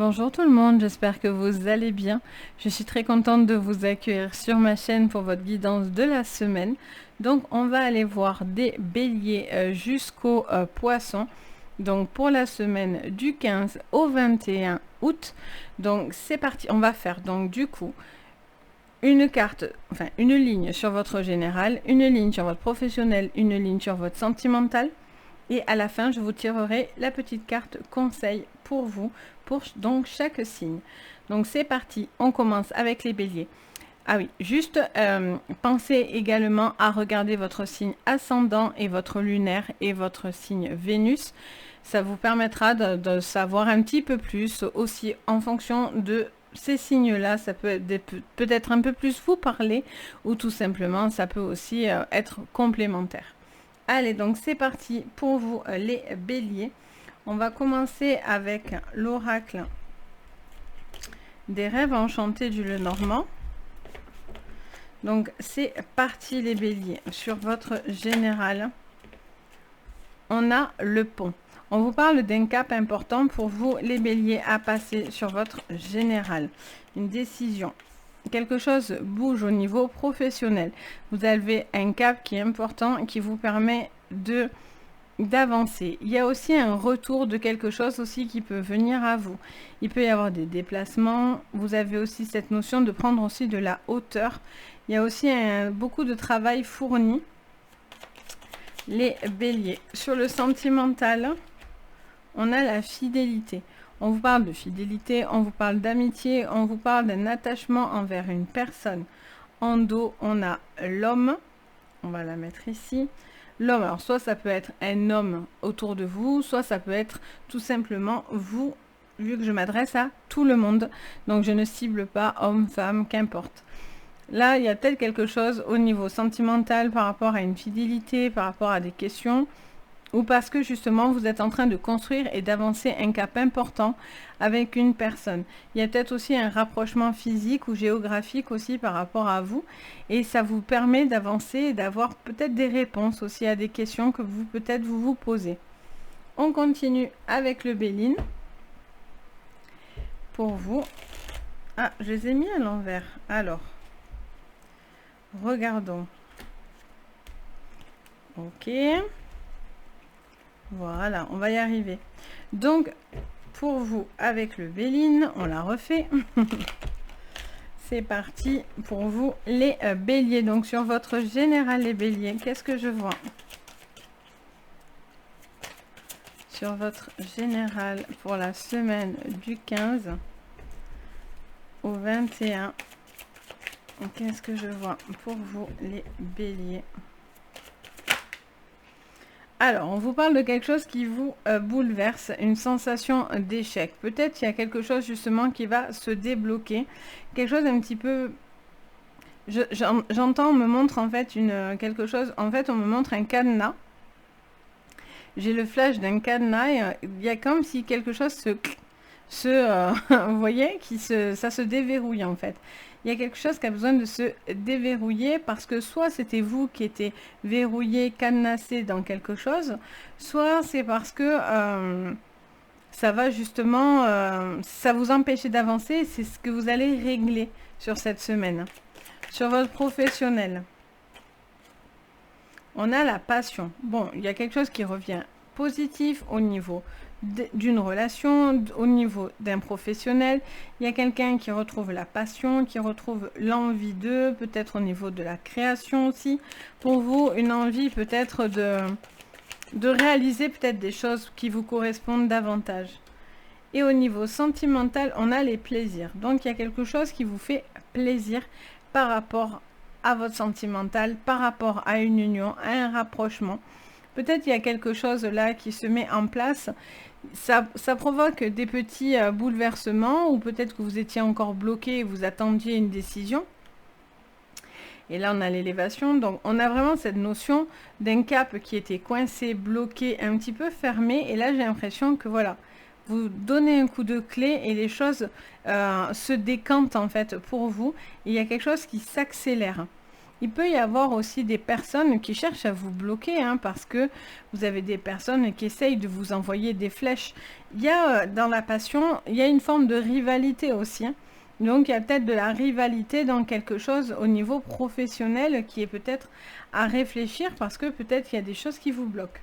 Bonjour tout le monde, j'espère que vous allez bien. Je suis très contente de vous accueillir sur ma chaîne pour votre guidance de la semaine. Donc on va aller voir des béliers jusqu'au poisson. Donc pour la semaine du 15 au 21 août. Donc c'est parti, on va faire donc du coup une carte, enfin une ligne sur votre général, une ligne sur votre professionnel, une ligne sur votre sentimental. Et à la fin, je vous tirerai la petite carte conseil pour vous, pour donc chaque signe. Donc c'est parti, on commence avec les béliers. Ah oui, juste pensez également à regarder votre signe ascendant et votre lunaire et votre signe Vénus. Ça vous permettra de savoir un petit peu plus aussi en fonction de ces signes-là. Ça peut peut-être un peu plus vous parler ou tout simplement ça peut aussi être complémentaire. Allez, donc c'est parti pour vous les béliers. On va commencer avec l'oracle des rêves enchantés du Lenormand. Donc c'est parti les béliers. Sur votre général, on a le pont. On vous parle d'un cap important pour vous les béliers à passer sur votre général. Une décision. Quelque chose bouge au niveau professionnel. Vous avez un cap qui est important, qui vous permet d'avancer. Il y a aussi un retour de quelque chose aussi qui peut venir à vous. Il peut y avoir des déplacements. Vous avez aussi cette notion de prendre aussi de la hauteur. Il y a aussi beaucoup de travail fourni. Les béliers. Sur le sentimental, on a la fidélité. On vous parle de fidélité, on vous parle d'amitié, on vous parle d'un attachement envers une personne. En dos, on a l'homme. On va la mettre ici. L'homme, alors soit ça peut être un homme autour de vous, soit ça peut être tout simplement vous, vu que je m'adresse à tout le monde. Donc je ne cible pas homme, femme, qu'importe. Là, il y a peut-être quelque chose au niveau sentimental par rapport à une fidélité, par rapport à des questions, ou parce que justement vous êtes en train de construire et d'avancer un cap important avec une personne. Il y a peut-être aussi un rapprochement physique ou géographique aussi par rapport à vous et ça vous permet d'avancer et d'avoir peut-être des réponses aussi à des questions que vous peut-être vous posez. On continue avec le Béline. Pour vous. Ah, je les ai mis à l'envers. Alors, regardons. Ok. Voilà, on va y arriver. Donc, pour vous, avec le Béline, on la refait. C'est parti pour vous, les béliers. Donc, sur votre général, les béliers, qu'est-ce que je vois? Sur votre général pour la semaine du 15 au 21, qu'est-ce que je vois pour vous, les béliers? Alors, on vous parle de quelque chose qui vous bouleverse, une sensation d'échec. Peut-être il y a quelque chose justement qui va se débloquer, quelque chose un petit peu... J'entends, on me montre en fait quelque chose, en fait on me montre un cadenas. J'ai le flash d'un cadenas et il y a comme si quelque chose vous voyez, ça se déverrouille en fait. Il y a quelque chose qui a besoin de se déverrouiller parce que soit c'était vous qui étiez verrouillé, cadenassé dans quelque chose, soit c'est parce que ça va justement, ça vous empêcher d'avancer. C'est ce que vous allez régler sur cette semaine. Sur votre professionnel, on a la passion. Bon, il y a quelque chose qui revient positif au niveau d'une relation, au niveau d'un professionnel. Il y a quelqu'un qui retrouve la passion, qui retrouve l'envie de, peut-être au niveau de la création aussi. Pour vous, une envie peut-être de réaliser peut-être des choses qui vous correspondent davantage. Et au niveau sentimental, on a les plaisirs. Donc, il y a quelque chose qui vous fait plaisir par rapport à votre sentimental, par rapport à une union, à un rapprochement. Peut-être il y a quelque chose là qui se met en place. Ça provoque des petits bouleversements ou peut-être que vous étiez encore bloqué et vous attendiez une décision. Et là, on a l'élévation. Donc, on a vraiment cette notion d'un cap qui était coincé, bloqué, un petit peu fermé. Et là, j'ai l'impression que voilà, vous donnez un coup de clé et les choses se décantent en fait pour vous. Et il y a quelque chose qui s'accélère. Il peut y avoir aussi des personnes qui cherchent à vous bloquer, hein, parce que vous avez des personnes qui essayent de vous envoyer des flèches. Il y a dans la passion, il y a une forme de rivalité aussi, hein. Donc il y a peut-être de la rivalité dans quelque chose au niveau professionnel qui est peut-être à réfléchir parce que peut-être qu'il y a des choses qui vous bloquent.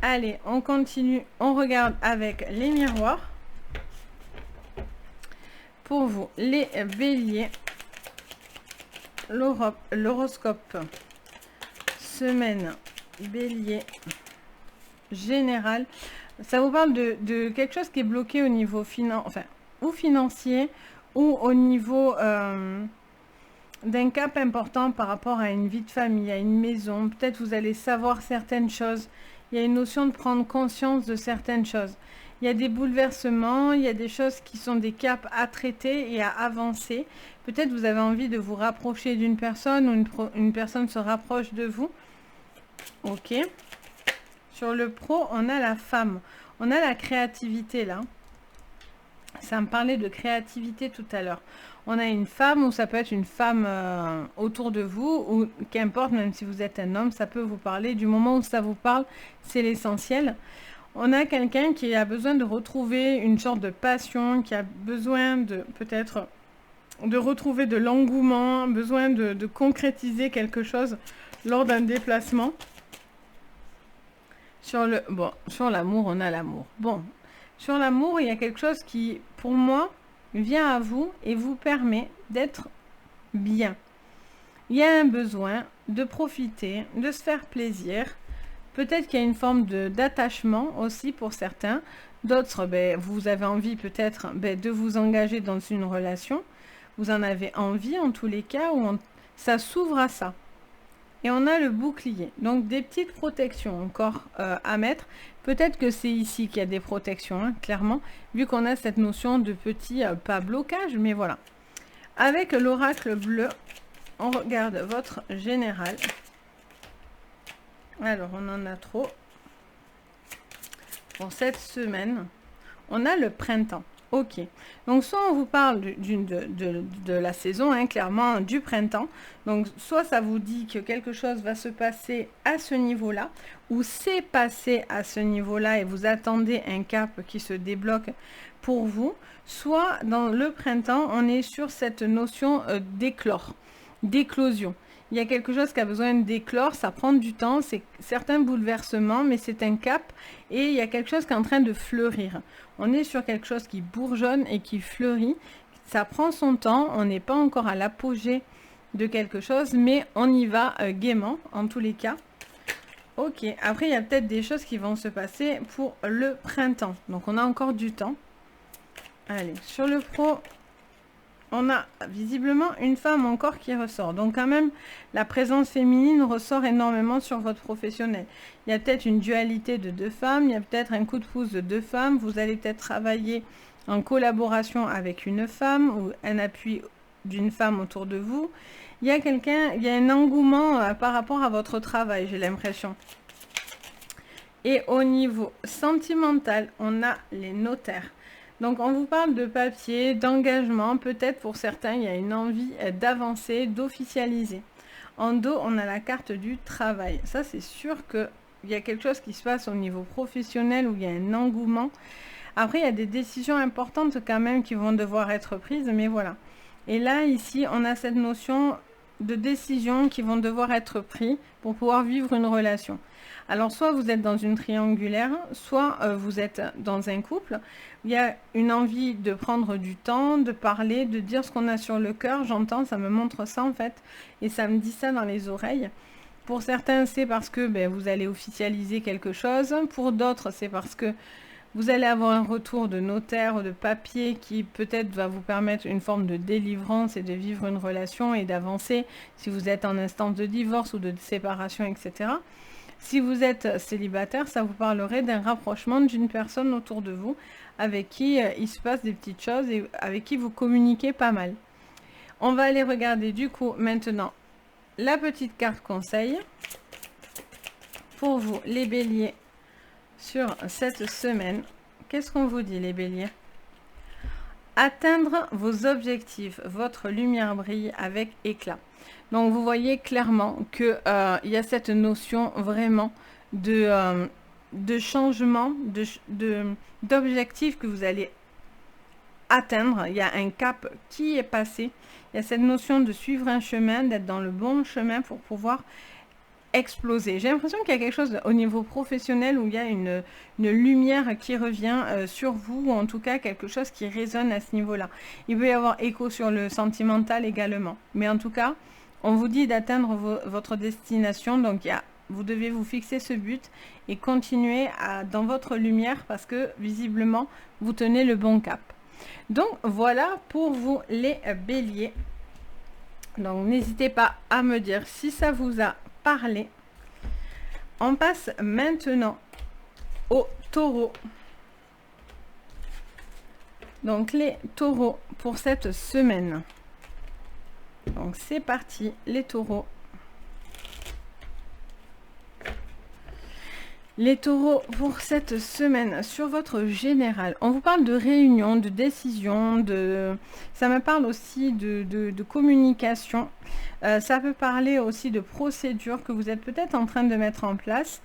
Allez, on continue, on regarde avec les miroirs. Pour vous, les béliers, l'horoscope, semaine, bélier, général. Ça vous parle de quelque chose qui est bloqué au niveau ou financier, ou au niveau d'un cap important par rapport à une vie de famille, à une maison. Peut-être vous allez savoir certaines choses. Il y a une notion de prendre conscience de certaines choses. Il y a des bouleversements, il y a des choses qui sont des caps à traiter et à avancer. Peut-être vous avez envie de vous rapprocher d'une personne ou une personne se rapproche de vous. Ok. Sur le pro, on a la femme. On a la créativité là. Ça me parlait de créativité tout à l'heure. On a une femme, ou ça peut être une femme autour de vous, ou qu'importe, même si vous êtes un homme, ça peut vous parler. Du moment où ça vous parle, c'est l'essentiel. On a quelqu'un qui a besoin de retrouver une sorte de passion, qui a besoin de peut-être de retrouver de l'engouement, besoin de concrétiser quelque chose lors d'un déplacement. Sur l'amour, on a l'amour. Bon, sur l'amour, il y a quelque chose qui, pour moi, vient à vous et vous permet d'être bien. Il y a un besoin de profiter, de se faire plaisir. Peut-être qu'il y a une forme d'attachement aussi pour certains. D'autres, vous avez envie peut-être de vous engager dans une relation. Vous en avez envie en tous les cas, où ça s'ouvre à ça. Et on a le bouclier. Donc des petites protections encore à mettre. Peut-être que c'est ici qu'il y a des protections, hein, clairement, vu qu'on a cette notion de petit, pas blocage, mais voilà. Avec l'oracle bleu, on regarde votre général. Alors, on en a trop. Pour cette semaine, on a le printemps. Ok. Donc, soit on vous parle de la saison, hein, clairement, du printemps. Donc, soit ça vous dit que quelque chose va se passer à ce niveau-là, ou c'est passé à ce niveau-là et vous attendez un cap qui se débloque pour vous. Soit, dans le printemps, on est sur cette notion d'éclore, d'éclosion. Il y a quelque chose qui a besoin d'éclore, ça prend du temps, c'est certains bouleversements, mais c'est un cap et il y a quelque chose qui est en train de fleurir. On est sur quelque chose qui bourgeonne et qui fleurit. Ça prend son temps, on n'est pas encore à l'apogée de quelque chose, mais on y va gaiement en tous les cas. Ok, après il y a peut-être des choses qui vont se passer pour le printemps, donc on a encore du temps. Allez, sur le pro, on a visiblement une femme encore qui ressort. Donc quand même, la présence féminine ressort énormément sur votre professionnel. Il y a peut-être une dualité de deux femmes, il y a peut-être un coup de pouce de deux femmes. Vous allez peut-être travailler en collaboration avec une femme ou un appui d'une femme autour de vous. Il y a il y a un engouement par rapport à votre travail, j'ai l'impression. Et au niveau sentimental, on a les notaires. Donc, on vous parle de papier, d'engagement. Peut-être pour certains, il y a une envie d'avancer, d'officialiser. En dos, on a la carte du travail. Ça, c'est sûr qu'il y a quelque chose qui se passe au niveau professionnel où il y a un engouement. Après, il y a des décisions importantes quand même qui vont devoir être prises, mais voilà. Et là, ici, on a cette notion de décisions qui vont devoir être prises pour pouvoir vivre une relation. Alors, soit vous êtes dans une triangulaire, soit vous êtes dans un couple. Il y a une envie de prendre du temps, de parler, de dire ce qu'on a sur le cœur. J'entends, ça me montre ça en fait, et ça me dit ça dans les oreilles. Pour certains, c'est parce que vous allez officialiser quelque chose. Pour d'autres, c'est parce que vous allez avoir un retour de notaire ou de papier qui peut-être va vous permettre une forme de délivrance et de vivre une relation et d'avancer si vous êtes en instance de divorce ou de séparation, etc. Si vous êtes célibataire, ça vous parlerait d'un rapprochement d'une personne autour de vous avec qui il se passe des petites choses et avec qui vous communiquez pas mal. On va aller regarder du coup maintenant la petite carte conseil pour vous les béliers sur cette semaine. Qu'est-ce qu'on vous dit les béliers? Atteindre vos objectifs, votre lumière brille avec éclat. Donc vous voyez clairement que il y a cette notion vraiment de changement, d'objectif que vous allez atteindre. Il y a un cap qui est passé. Il y a cette notion de suivre un chemin, d'être dans le bon chemin pour pouvoir exploser. J'ai l'impression qu'il y a quelque chose au niveau professionnel où il y a une lumière qui revient sur vous, ou en tout cas quelque chose qui résonne à ce niveau-là. Il peut y avoir écho sur le sentimental également. Mais en tout cas, on vous dit d'atteindre votre destination. Donc, vous devez vous fixer ce but et continuer dans votre lumière parce que visiblement, vous tenez le bon cap. Donc, voilà pour vous les béliers. Donc, n'hésitez pas à me dire si ça vous a parlé. On passe maintenant aux taureaux. Donc, les taureaux pour cette semaine. Donc, c'est parti, les taureaux. Les taureaux, pour cette semaine, sur votre général, on vous parle de réunion, de décision, ça me parle aussi de communication. Ça peut parler aussi de procédures que vous êtes peut-être en train de mettre en place.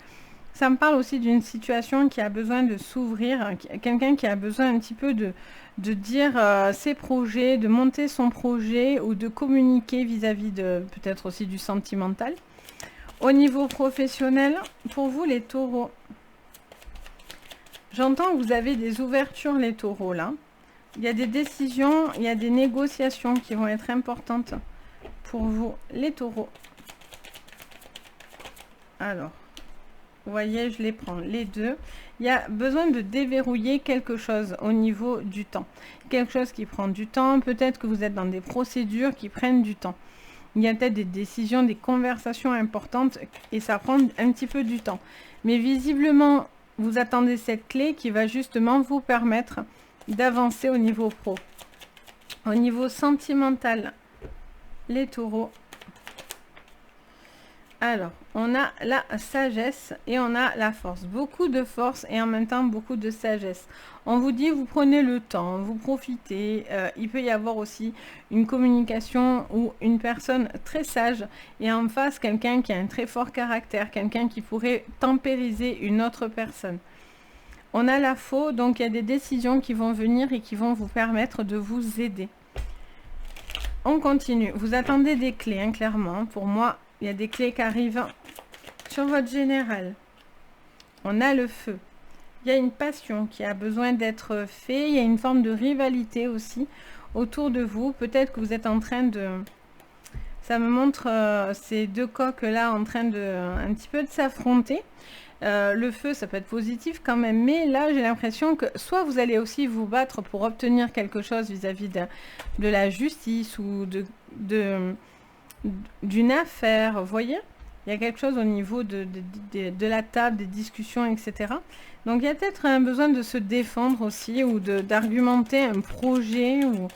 Ça me parle aussi d'une situation qui a besoin de s'ouvrir, quelqu'un qui a besoin un petit peu de dire ses projets, de monter son projet ou de communiquer vis-à-vis de peut-être aussi du sentimental. Au niveau professionnel, pour vous les taureaux, j'entends que vous avez des ouvertures les taureaux là. Il y a des décisions, il y a des négociations qui vont être importantes pour vous les taureaux. Alors, vous voyez, je les prends les deux. Il y a besoin de déverrouiller quelque chose au niveau du temps. Quelque chose qui prend du temps, peut-être que vous êtes dans des procédures qui prennent du temps. Il y a peut-être des décisions, des conversations importantes et ça prend un petit peu du temps. Mais visiblement, vous attendez cette clé qui va justement vous permettre d'avancer au niveau pro. Au niveau sentimental, les taureaux. Alors, on a la sagesse et on a la force. Beaucoup de force et en même temps beaucoup de sagesse. On vous dit, vous prenez le temps, vous profitez. Il peut y avoir aussi une communication ou une personne très sage et en face, quelqu'un qui a un très fort caractère, quelqu'un qui pourrait tempériser une autre personne. On a la faux, donc il y a des décisions qui vont venir et qui vont vous permettre de vous aider. On continue. Vous attendez des clés, hein, clairement. Pour moi, il y a des clés qui arrivent sur votre général. On a le feu. Il y a une passion qui a besoin d'être faite. Il y a une forme de rivalité aussi autour de vous. Peut-être que vous êtes en train de... Ça me montre ces deux coqs là en train de un petit peu de s'affronter. Le feu, ça peut être positif quand même. Mais là, j'ai l'impression que soit vous allez aussi vous battre pour obtenir quelque chose vis-à-vis de la justice ou d'une affaire, vous voyez, il y a quelque chose au niveau de la table, des discussions, etc. Donc il y a peut-être un besoin de se défendre aussi ou d'argumenter un projet ou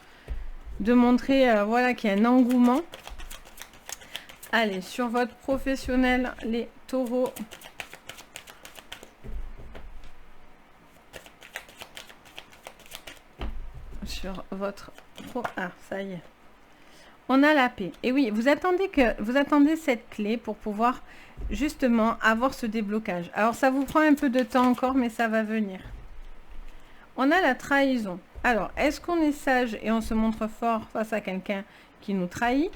de montrer voilà, qu'il y a un engouement. Allez, sur votre professionnel, les taureaux. Sur votre pro... Ah, ça y est. On a la paix. Et oui, vous attendez cette clé pour pouvoir justement avoir ce déblocage. Alors, ça vous prend un peu de temps encore, mais ça va venir. On a la trahison. Alors, est-ce qu'on est sage et on se montre fort face à quelqu'un qui nous trahit?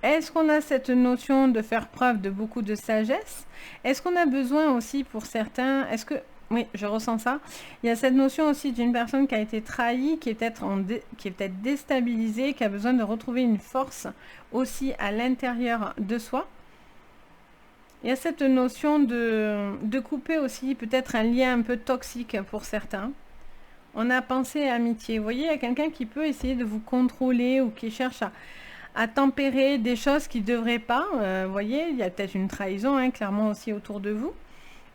Est-ce qu'on a cette notion de faire preuve de beaucoup de sagesse? Est-ce qu'on a besoin aussi pour certains... Est-ce que... Oui, je ressens ça. Il y a cette notion aussi d'une personne qui a été trahie, qui est peut-être déstabilisée, qui a besoin de retrouver une force aussi à l'intérieur de soi. Il y a cette notion de couper aussi peut-être un lien un peu toxique pour certains. On a pensé à amitié. Vous voyez, il y a quelqu'un qui peut essayer de vous contrôler ou qui cherche à tempérer des choses qui ne devraient pas. Vous voyez, il y a peut-être une trahison, hein, clairement aussi autour de vous.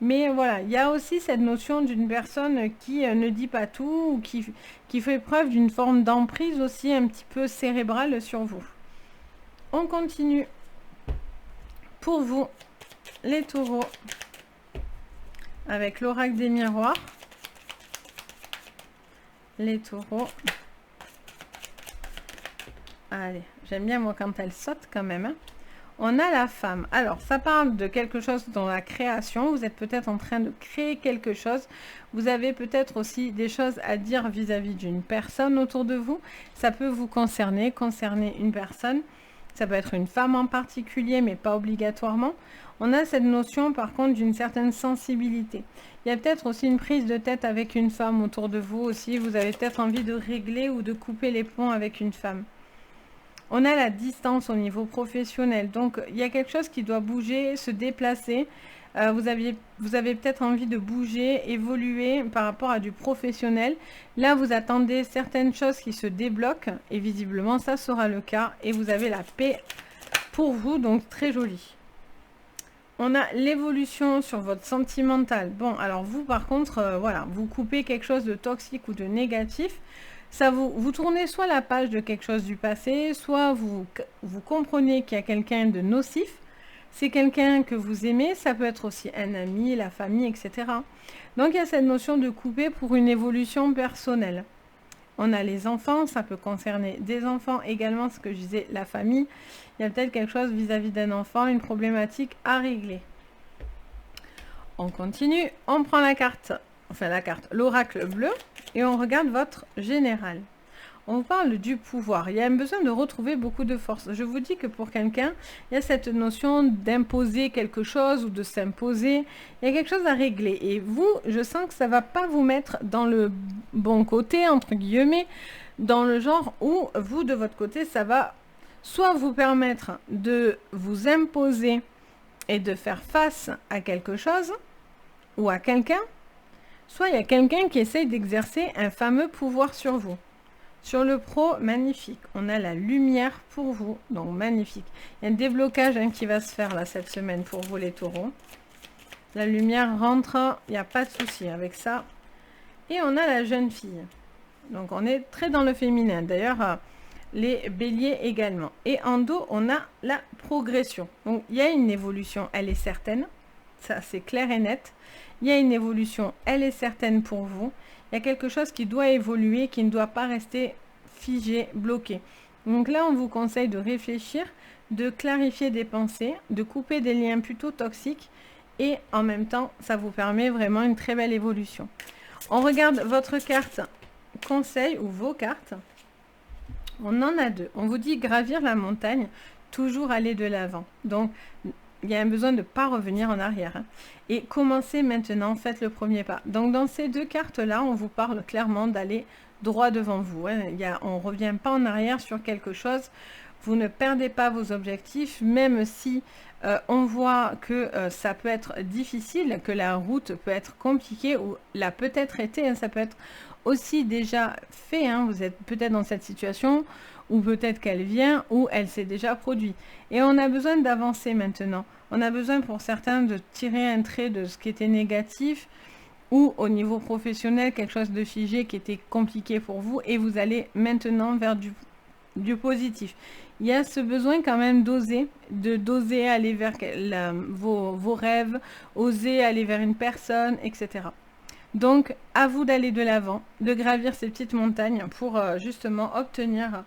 Mais voilà, il y a aussi cette notion d'une personne qui ne dit pas tout ou qui fait preuve d'une forme d'emprise aussi un petit peu cérébrale sur vous. On continue. Pour vous, les taureaux, avec l'oracle des miroirs. Les taureaux. Allez, j'aime bien moi quand elle saute quand même, hein. On a la femme. Alors, ça parle de quelque chose dans la création. Vous êtes peut-être en train de créer quelque chose. Vous avez peut-être aussi des choses à dire vis-à-vis d'une personne autour de vous. Ça peut vous concerner une personne. Ça peut être une femme en particulier, mais pas obligatoirement. On a cette notion, par contre, d'une certaine sensibilité. Il y a peut-être aussi une prise de tête avec une femme autour de vous aussi. Vous avez peut-être envie de régler ou de couper les ponts avec une femme. On a la distance au niveau professionnel. Donc, il y a quelque chose qui doit bouger, se déplacer. Vous avez peut-être envie de bouger, évoluer par rapport à du professionnel. Là, vous attendez certaines choses qui se débloquent. Et visiblement, ça sera le cas. Et vous avez la paix pour vous. Donc, très joli. On a l'évolution sur votre sentimental. Bon, alors vous, par contre, voilà, vous coupez quelque chose de toxique ou de négatif. Ça vous tournez soit la page de quelque chose du passé, soit vous comprenez qu'il y a quelqu'un de nocif. C'est quelqu'un que vous aimez, ça peut être aussi un ami, la famille, etc. Donc, il y a cette notion de couper pour une évolution personnelle. On a les enfants, ça peut concerner des enfants également, ce que je disais, la famille. Il y a peut-être quelque chose vis-à-vis d'un enfant, une problématique à régler. On continue, on prend la carte, l'oracle bleu, et on regarde votre général. On vous parle du pouvoir. Il y a un besoin de retrouver beaucoup de force. Je vous dis que pour quelqu'un, il y a cette notion d'imposer quelque chose ou de s'imposer. Il y a quelque chose à régler. Et vous, je sens que ça ne va pas vous mettre dans le bon côté, entre guillemets, dans le genre où vous, de votre côté, ça va soit vous permettre de vous imposer et de faire face à quelque chose ou à quelqu'un, soit il y a quelqu'un qui essaye d'exercer un fameux pouvoir sur vous. Sur le pro, magnifique. On a la lumière pour vous. Donc, magnifique. Il y a un déblocage qui va se faire là cette semaine pour vous les taureaux. La lumière rentre. Il n'y a pas de souci avec ça. Et on a la jeune fille. Donc, on est très dans le féminin. D'ailleurs, les béliers également. Et en dos, on a la progression. Donc, il y a une évolution. Elle est certaine. Ça, c'est clair et net. Il y a une évolution. Elle est certaine pour vous. Il y a quelque chose qui doit évoluer, qui ne doit pas rester figé, bloqué. Donc là, on vous conseille de réfléchir, de clarifier des pensées, de couper des liens plutôt toxiques et en même temps, ça vous permet vraiment une très belle évolution. On regarde votre carte conseil ou vos cartes. On en a deux. On vous dit gravir la montagne, toujours aller de l'avant. Donc, il y a un besoin de ne pas revenir en arrière. Et commencez maintenant, faites le premier pas. Donc, dans ces deux cartes-là, on vous parle clairement d'aller droit devant vous. On ne revient pas en arrière sur quelque chose. Vous ne perdez pas vos objectifs, même si on voit que ça peut être difficile, que la route peut être compliquée, ou l'a peut-être été, ça peut être aussi déjà fait. Vous êtes peut-être dans cette situation, ou peut-être qu'elle vient, ou elle s'est déjà produite. Et on a besoin d'avancer maintenant. On a besoin pour certains de tirer un trait de ce qui était négatif, ou au niveau professionnel, quelque chose de figé qui était compliqué pour vous, et vous allez maintenant vers du positif. Il y a ce besoin quand même d'oser aller vers vos rêves, oser aller vers une personne, etc. Donc, à vous d'aller de l'avant, de gravir ces petites montagnes pour justement obtenir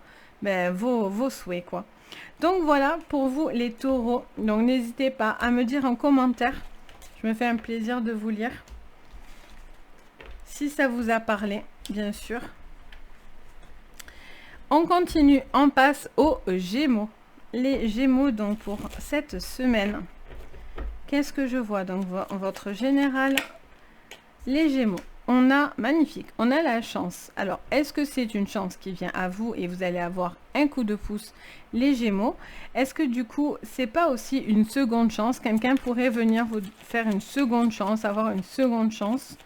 vos souhaits, quoi. Donc, voilà pour vous les taureaux. Donc, n'hésitez pas à me dire en commentaire. Je me fais un plaisir de vous lire. Si ça vous a parlé, bien sûr. On continue, on passe aux Gémeaux. Les Gémeaux, donc, pour cette semaine. Qu'est-ce que je vois? Donc, votre général, les Gémeaux. On a, magnifique, on a la chance. Alors, est-ce que c'est une chance qui vient à vous et vous allez avoir un coup de pouce, les Gémeaux? Est-ce que du coup, c'est pas aussi une seconde chance? Quelqu'un pourrait venir vous faire une seconde chance, avoir une seconde chance?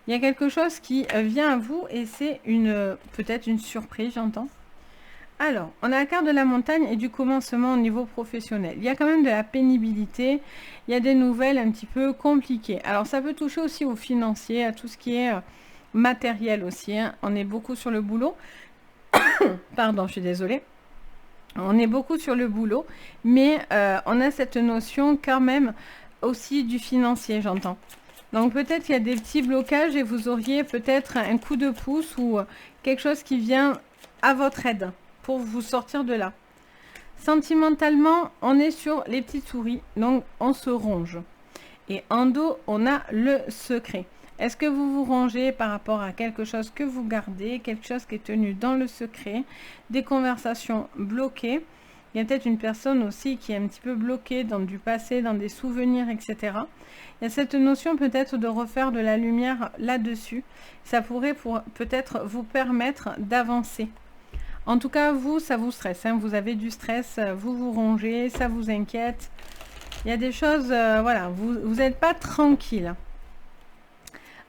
Il y a quelque chose qui vient à vous et c'est peut-être une surprise, j'entends. Alors, on a la carte de la montagne et du commencement au niveau professionnel. Il y a quand même de la pénibilité, il y a des nouvelles un petit peu compliquées. Alors, ça peut toucher aussi au financier, à tout ce qui est matériel aussi. On est beaucoup sur le boulot. Pardon, je suis désolée. On est beaucoup sur le boulot, mais on a cette notion quand même aussi du financier, j'entends. Donc peut-être qu'il y a des petits blocages et vous auriez peut-être un coup de pouce ou quelque chose qui vient à votre aide pour vous sortir de là. Sentimentalement, on est sur les petites souris, donc on se ronge. Et en dos, on a le secret. Est-ce que vous vous rongez par rapport à quelque chose que vous gardez, quelque chose qui est tenu dans le secret, des conversations bloquées? Il y a peut-être une personne aussi qui est un petit peu bloquée dans du passé, dans des souvenirs, etc. Il y a cette notion peut-être de refaire de la lumière là-dessus. Ça pourrait peut-être vous permettre d'avancer. En tout cas, vous, ça vous stresse. Hein, vous avez du stress, vous vous rongez, ça vous inquiète. Il y a des choses, voilà, vous n'êtes pas tranquille.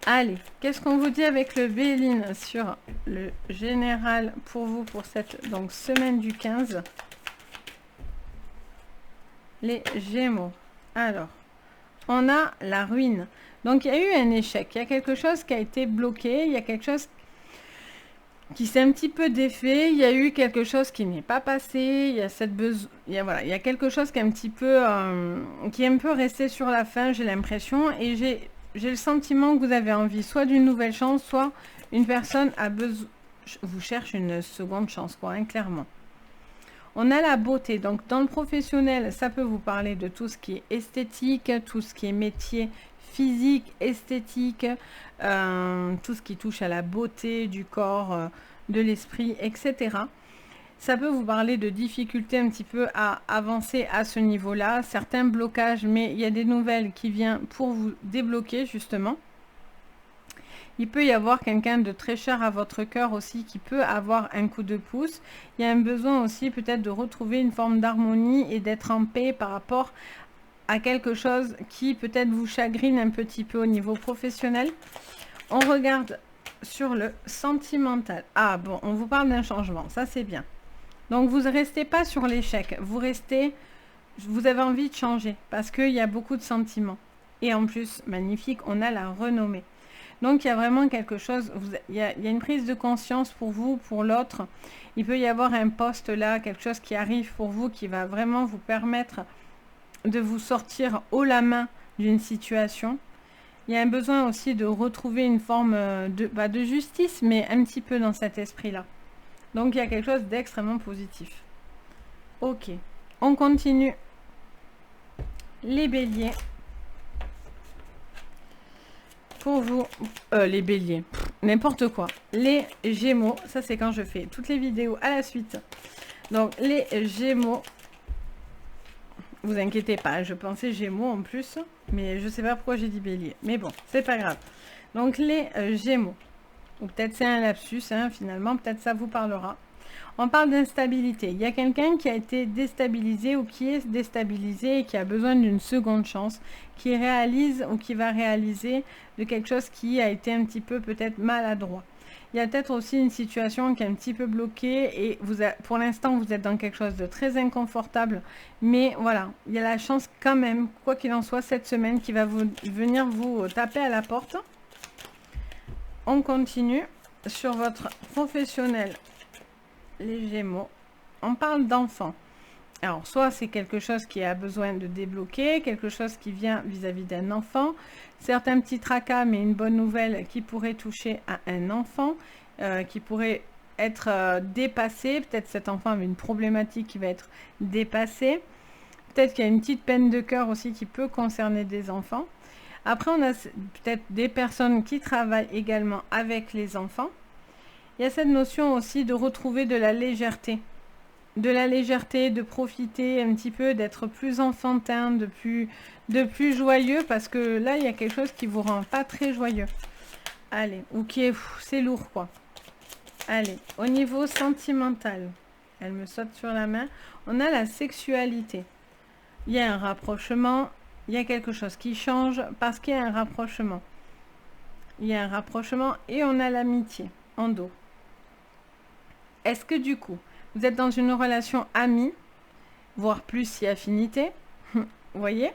Allez, qu'est-ce qu'on vous dit avec le Béline sur le général pour vous pour cette donc, semaine du 15? Les Gémeaux. Alors, on a la ruine. Donc, il y a eu un échec. Il y a quelque chose qui a été bloqué. Il y a quelque chose qui s'est un petit peu défait. Il y a eu quelque chose qui n'est pas passé. Il y a cette voilà, il y a quelque chose qui est un petit peu, qui est un peu resté sur la fin, j'ai l'impression. Et j'ai le sentiment que vous avez envie soit d'une nouvelle chance, soit une personne a besoin, vous cherche une seconde chance, quoi, hein, clairement. On a la beauté, donc dans le professionnel, ça peut vous parler de tout ce qui est esthétique, tout ce qui est métier physique, esthétique, tout ce qui touche à la beauté du corps, de l'esprit, etc. Ça peut vous parler de difficultés un petit peu à avancer à ce niveau-là, certains blocages, mais il y a des nouvelles qui viennent pour vous débloquer justement. Il peut y avoir quelqu'un de très cher à votre cœur aussi qui peut avoir un coup de pouce. Il y a un besoin aussi peut-être de retrouver une forme d'harmonie et d'être en paix par rapport à quelque chose qui peut-être vous chagrine un petit peu au niveau professionnel. On regarde sur le sentimental. Ah bon, on vous parle d'un changement, ça c'est bien. Donc vous ne restez pas sur l'échec, vous avez envie de changer parce qu'il y a beaucoup de sentiments. Et en plus, magnifique, on a la renommée. Donc il y a vraiment quelque chose, il y a une prise de conscience pour vous, pour l'autre. Il peut y avoir un poste là, quelque chose qui arrive pour vous qui va vraiment vous permettre de vous sortir haut la main d'une situation. Il y a un besoin aussi de retrouver une forme de justice, mais un petit peu dans cet esprit-là. Donc il y a quelque chose d'extrêmement positif. Ok, on continue. Les béliers. Pour vous, les béliers, n'importe quoi. Les gémeaux, ça c'est quand je fais toutes les vidéos à la suite. Donc les gémeaux, vous inquiétez pas, je pensais gémeaux en plus, mais je sais pas pourquoi j'ai dit bélier. Mais bon, c'est pas grave. Donc les gémeaux, ou peut-être c'est un lapsus, hein, finalement, peut-être ça vous parlera. On parle d'instabilité. Il y a quelqu'un qui a été déstabilisé ou qui est déstabilisé et qui a besoin d'une seconde chance, qui réalise ou qui va réaliser de quelque chose qui a été un petit peu peut-être maladroit. Il y a peut-être aussi une situation qui est un petit peu bloquée et pour l'instant vous êtes dans quelque chose de très inconfortable, mais voilà, il y a la chance quand même, quoi qu'il en soit, cette semaine qui va venir vous taper à la porte. On continue sur votre professionnel. Les Gémeaux, on parle d'enfants. Alors, soit c'est quelque chose qui a besoin de débloquer, quelque chose qui vient vis-à-vis d'un enfant, certains petits tracas, mais une bonne nouvelle qui pourrait toucher à un enfant, qui pourrait être dépassé. Peut-être cet enfant avait une problématique qui va être dépassée. Peut-être qu'il y a une petite peine de cœur aussi qui peut concerner des enfants. Après, on a peut-être des personnes qui travaillent également avec les enfants. Il y a cette notion aussi de retrouver de la légèreté. De la légèreté, de profiter un petit peu, d'être plus enfantin, de plus joyeux, parce que là, il y a quelque chose qui vous rend pas très joyeux. Allez, ou qui est, c'est lourd, quoi. Allez, au niveau sentimental, elle me saute sur la main, on a la sexualité. Il y a un rapprochement, il y a quelque chose qui change, parce qu'il y a un rapprochement. Il y a un rapprochement, et on a l'amitié, en dos. Est-ce que du coup, vous êtes dans une relation amie, voire plus si affinité, vous voyez?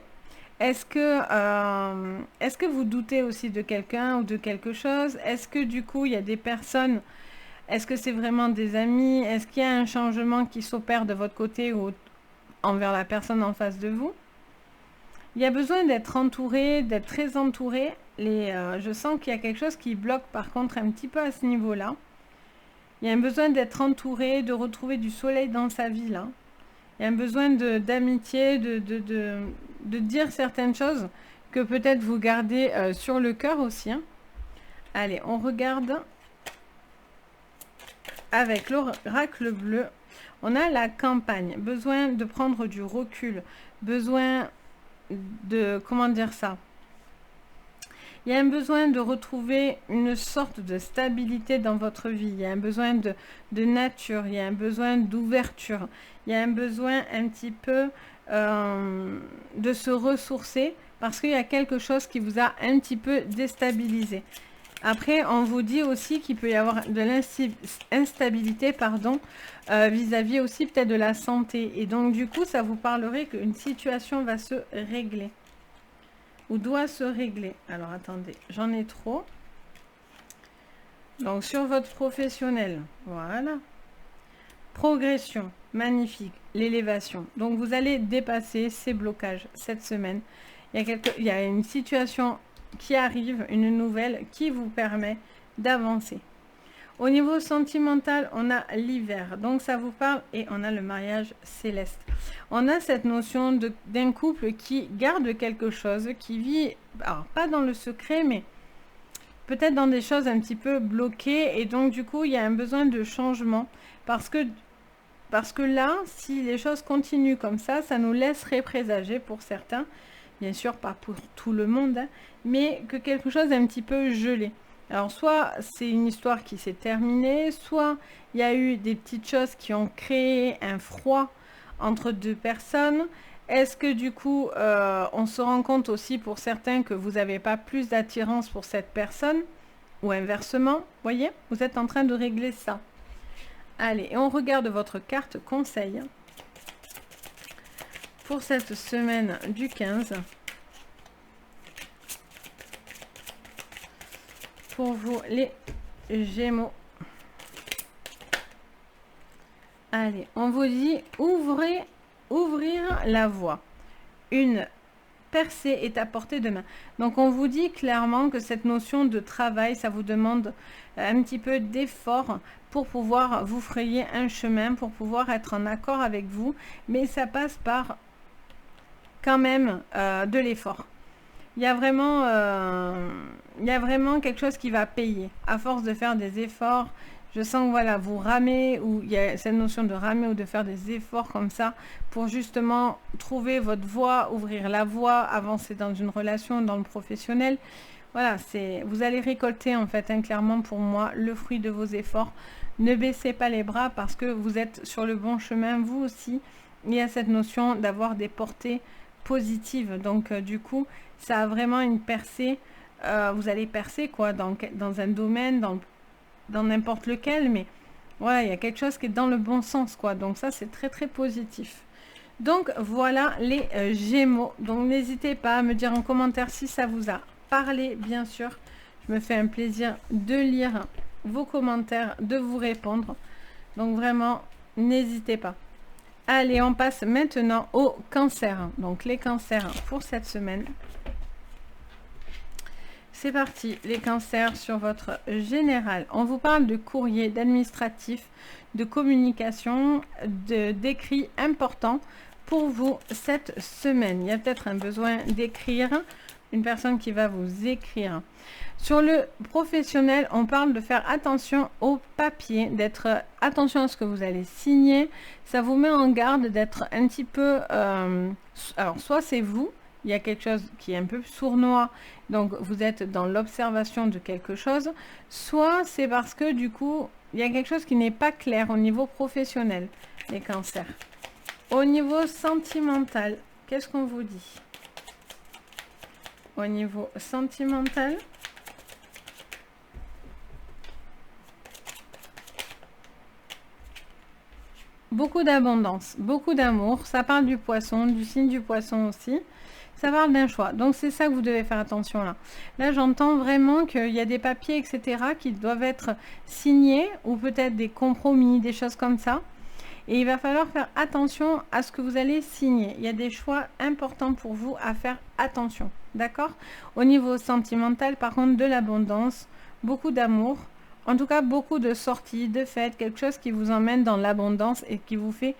Est-ce que vous doutez aussi de quelqu'un ou de quelque chose? Est-ce que du coup, il y a des personnes, est-ce que c'est vraiment des amis? Est-ce qu'il y a un changement qui s'opère de votre côté ou envers la personne en face de vous? Il y a besoin d'être entouré, d'être très entouré. Je sens qu'il y a quelque chose qui bloque par contre un petit peu à ce niveau-là. Il y a un besoin d'être entouré, de retrouver du soleil dans sa vie là. Il Il y a un besoin d'amitié, de dire certaines choses que peut-être vous gardez sur le cœur aussi. Hein. Allez, on regarde avec l'oracle bleu. On a la campagne, besoin de prendre du recul, besoin de, comment dire ça, il y a un besoin de retrouver une sorte de stabilité dans votre vie. Il y a un besoin de nature, il y a un besoin d'ouverture, il y a un besoin un petit peu de se ressourcer parce qu'il y a quelque chose qui vous a un petit peu déstabilisé. Après, on vous dit aussi qu'il peut y avoir de l'instabilité, pardon, vis-à-vis aussi peut-être de la santé. Et donc, du coup, ça vous parlerait qu'une situation va se régler. Ou doit se régler. Alors, attendez, j'en ai trop. Donc, sur votre professionnel, voilà. Progression, magnifique, l'élévation. Donc, vous allez dépasser ces blocages cette semaine. Il y a une situation qui arrive, une nouvelle qui vous permet d'avancer. Au niveau sentimental, on a l'hiver, donc ça vous parle, et on a le mariage céleste. On a cette notion d'un couple qui garde quelque chose, qui vit, alors pas dans le secret, mais peut-être dans des choses un petit peu bloquées, et donc du coup, il y a un besoin de changement, parce que là, si les choses continuent comme ça nous laisserait présager pour certains, bien sûr pas pour tout le monde, hein, mais que quelque chose est un petit peu gelé. Alors soit c'est une histoire qui s'est terminée, soit il y a eu des petites choses qui ont créé un froid entre deux personnes. Est-ce que du coup on se rend compte aussi pour certains que vous n'avez pas plus d'attirance pour cette personne ou inversement, voyez, vous êtes en train de régler ça. Allez, et on regarde votre carte conseil pour cette semaine du 15. Pour vous, les Gémeaux. Allez, on vous dit ouvrir la voie. Une percée est à portée de main. Donc, on vous dit clairement que cette notion de travail, ça vous demande un petit peu d'effort pour pouvoir vous frayer un chemin, pour pouvoir être en accord avec vous. Mais ça passe par quand même de l'effort. Il y a vraiment quelque chose qui va payer. À force de faire des efforts, je sens que voilà, vous ramez, ou il y a cette notion de ramer ou de faire des efforts comme ça pour justement trouver votre voie, ouvrir la voie, avancer dans une relation, dans le professionnel. Voilà, vous allez récolter en fait, hein, clairement pour moi, le fruit de vos efforts. Ne baissez pas les bras parce que vous êtes sur le bon chemin, vous aussi. Il y a cette notion d'avoir des portées positives. Donc du coup, ça a vraiment une percée. Vous allez percer quoi dans un domaine, dans n'importe lequel, mais voilà, il y a quelque chose qui est dans le bon sens quoi. Donc ça, c'est très très positif. Donc voilà les Gémeaux. Donc n'hésitez pas à me dire en commentaire si ça vous a parlé, bien sûr. Je me fais un plaisir de lire vos commentaires, de vous répondre. Donc vraiment, n'hésitez pas. Allez, on passe maintenant au cancer. Donc les cancers pour cette semaine. C'est parti, les cancers sur votre général. On vous parle de courrier, d'administratif, de communication, d'écrits importants pour vous cette semaine. Il y a peut-être un besoin d'écrire, une personne qui va vous écrire. Sur le professionnel, on parle de faire attention au papier, d'être attention à ce que vous allez signer. Ça vous met en garde d'être un petit peu... alors, soit c'est vous, il y a quelque chose qui est un peu sournois, donc vous êtes dans l'observation de quelque chose, soit c'est parce que du coup, il y a quelque chose qui n'est pas clair au niveau professionnel, les cancers. Au niveau sentimental, qu'est-ce qu'on vous dit? Au niveau sentimental, beaucoup d'abondance, beaucoup d'amour. Ça parle du poisson, du signe du poisson aussi. Ça parle d'un choix. Donc, c'est ça que vous devez faire attention là. Là, j'entends vraiment qu'il y a des papiers, etc. qui doivent être signés ou peut-être des compromis, des choses comme ça. Et il va falloir faire attention à ce que vous allez signer. Il y a des choix importants pour vous à faire attention. D'accord? Au niveau sentimental, par contre, de l'abondance, beaucoup d'amour. En tout cas, beaucoup de sorties, de fêtes, quelque chose qui vous emmène dans l'abondance et qui vous fait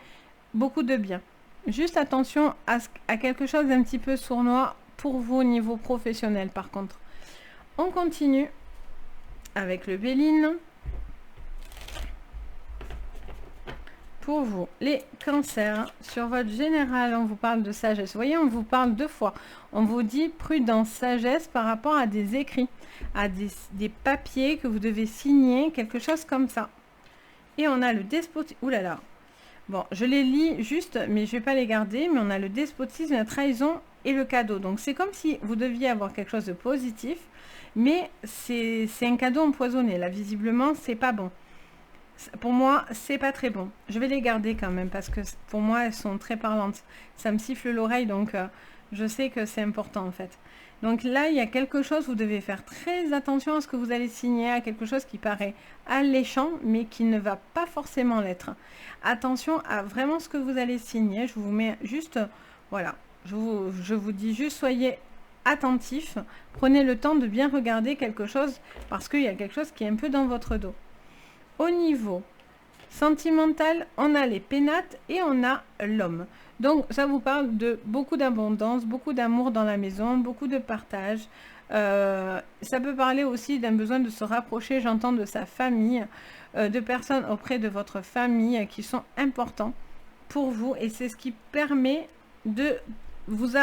beaucoup de bien. Juste attention à quelque chose d'un petit peu sournois pour vous au niveau professionnel par contre. On continue avec le Béline. Pour vous, les cancers, sur votre général, on vous parle de sagesse. Vous voyez, on vous parle deux fois. On vous dit prudence, sagesse par rapport à des écrits, à des papiers que vous devez signer, quelque chose comme ça. Et on a le despotisme. Ouh là là. Bon, je les lis juste, mais je ne vais pas les garder. Mais on a le despotisme, la trahison et le cadeau. Donc, c'est comme si vous deviez avoir quelque chose de positif, mais c'est un cadeau empoisonné. Là, visiblement, c'est pas bon. Pour moi, c'est pas très bon. Je vais les garder quand même parce que pour moi, elles sont très parlantes. Ça me siffle l'oreille, donc je sais que c'est important en fait. Donc là, il y a quelque chose, vous devez faire très attention à ce que vous allez signer, à quelque chose qui paraît alléchant, mais qui ne va pas forcément l'être. Attention à vraiment ce que vous allez signer. Je vous mets juste, voilà, je vous dis juste, soyez attentifs. Prenez le temps de bien regarder quelque chose parce qu'il y a quelque chose qui est un peu dans votre dos. Au niveau sentimental, on a les pénates et on a l'homme. Donc, ça vous parle de beaucoup d'abondance, beaucoup d'amour dans la maison, beaucoup de partage. Ça peut parler aussi d'un besoin de se rapprocher, j'entends, de sa famille, de personnes auprès de votre famille qui sont importants pour vous. Et c'est ce qui permet de vous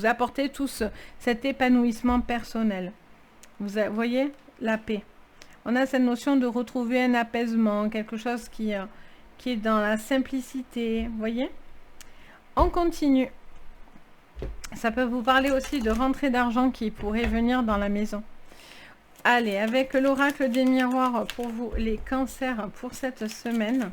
apporter tous cet épanouissement personnel. Vous voyez la paix. On a cette notion de retrouver un apaisement, quelque chose qui est dans la simplicité, vous voyez? On continue. Ça peut vous parler aussi de rentrée d'argent qui pourrait venir dans la maison. Allez, avec l'oracle des miroirs pour vous, les cancers pour cette semaine.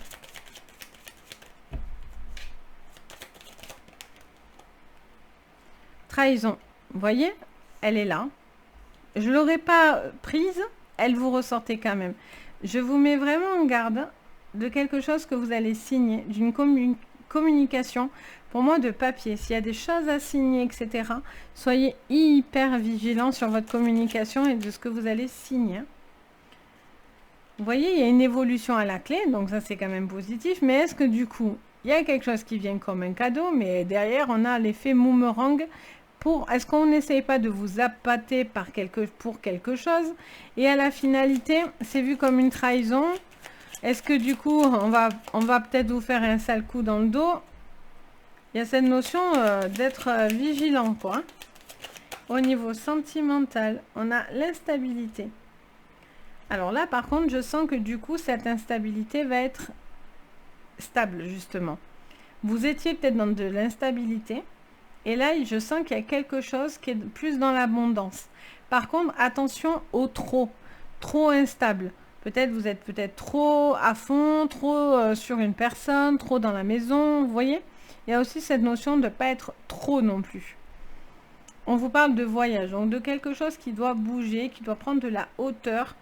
Trahison, vous voyez? Elle est là. Je ne l'aurais pas prise. Elle vous ressortait quand même. Je vous mets vraiment en garde de quelque chose que vous allez signer, d'une communication, pour moi de papier. S'il y a des choses à signer, etc., soyez hyper vigilants sur votre communication et de ce que vous allez signer. Vous voyez, il y a une évolution à la clé, donc ça c'est quand même positif. Mais est-ce que du coup, il y a quelque chose qui vient comme un cadeau, mais derrière on a l'effet boomerang. Est-ce qu'on n'essaye pas de vous appâter pour quelque chose et à la finalité, c'est vu comme une trahison? Est-ce que du coup, on va peut-être vous faire un sale coup dans le dos? Il y a cette notion d'être vigilant, quoi. Au niveau sentimental, on a l'instabilité. Alors là, par contre, je sens que du coup, cette instabilité va être stable, justement. Vous étiez peut-être dans de l'instabilité. Et là, je sens qu'il y a quelque chose qui est plus dans l'abondance. Par contre, attention au trop instable. Peut-être vous êtes trop à fond, trop sur une personne, trop dans la maison, vous voyez? Il y a aussi cette notion de ne pas être trop non plus. On vous parle de voyage, donc de quelque chose qui doit bouger, qui doit prendre de la hauteur.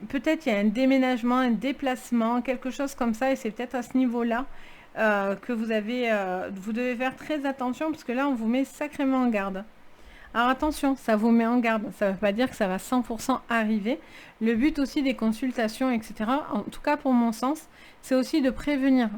Peut-être il y a un déménagement, un déplacement, quelque chose comme ça, et c'est peut-être à ce niveau-là que vous devez faire très attention parce que là on vous met sacrément en garde. Alors attention, ça vous met en garde, ça ne veut pas dire que ça va 100% arriver. Le but aussi des consultations, etc., en tout cas pour mon sens, c'est aussi de prévenir.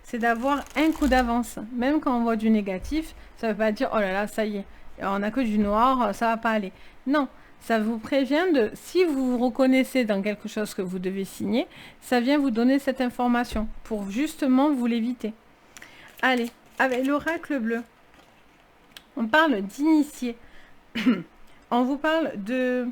C'est d'avoir un coup d'avance. Même quand on voit du négatif, ça ne veut pas dire oh là là, ça y est, on n'a que du noir, ça va pas aller. Non, ça vous prévient de, si vous vous reconnaissez dans quelque chose que vous devez signer, ça vient vous donner cette information pour justement vous l'éviter. Allez, avec l'oracle bleu, on parle d'initié. On vous parle de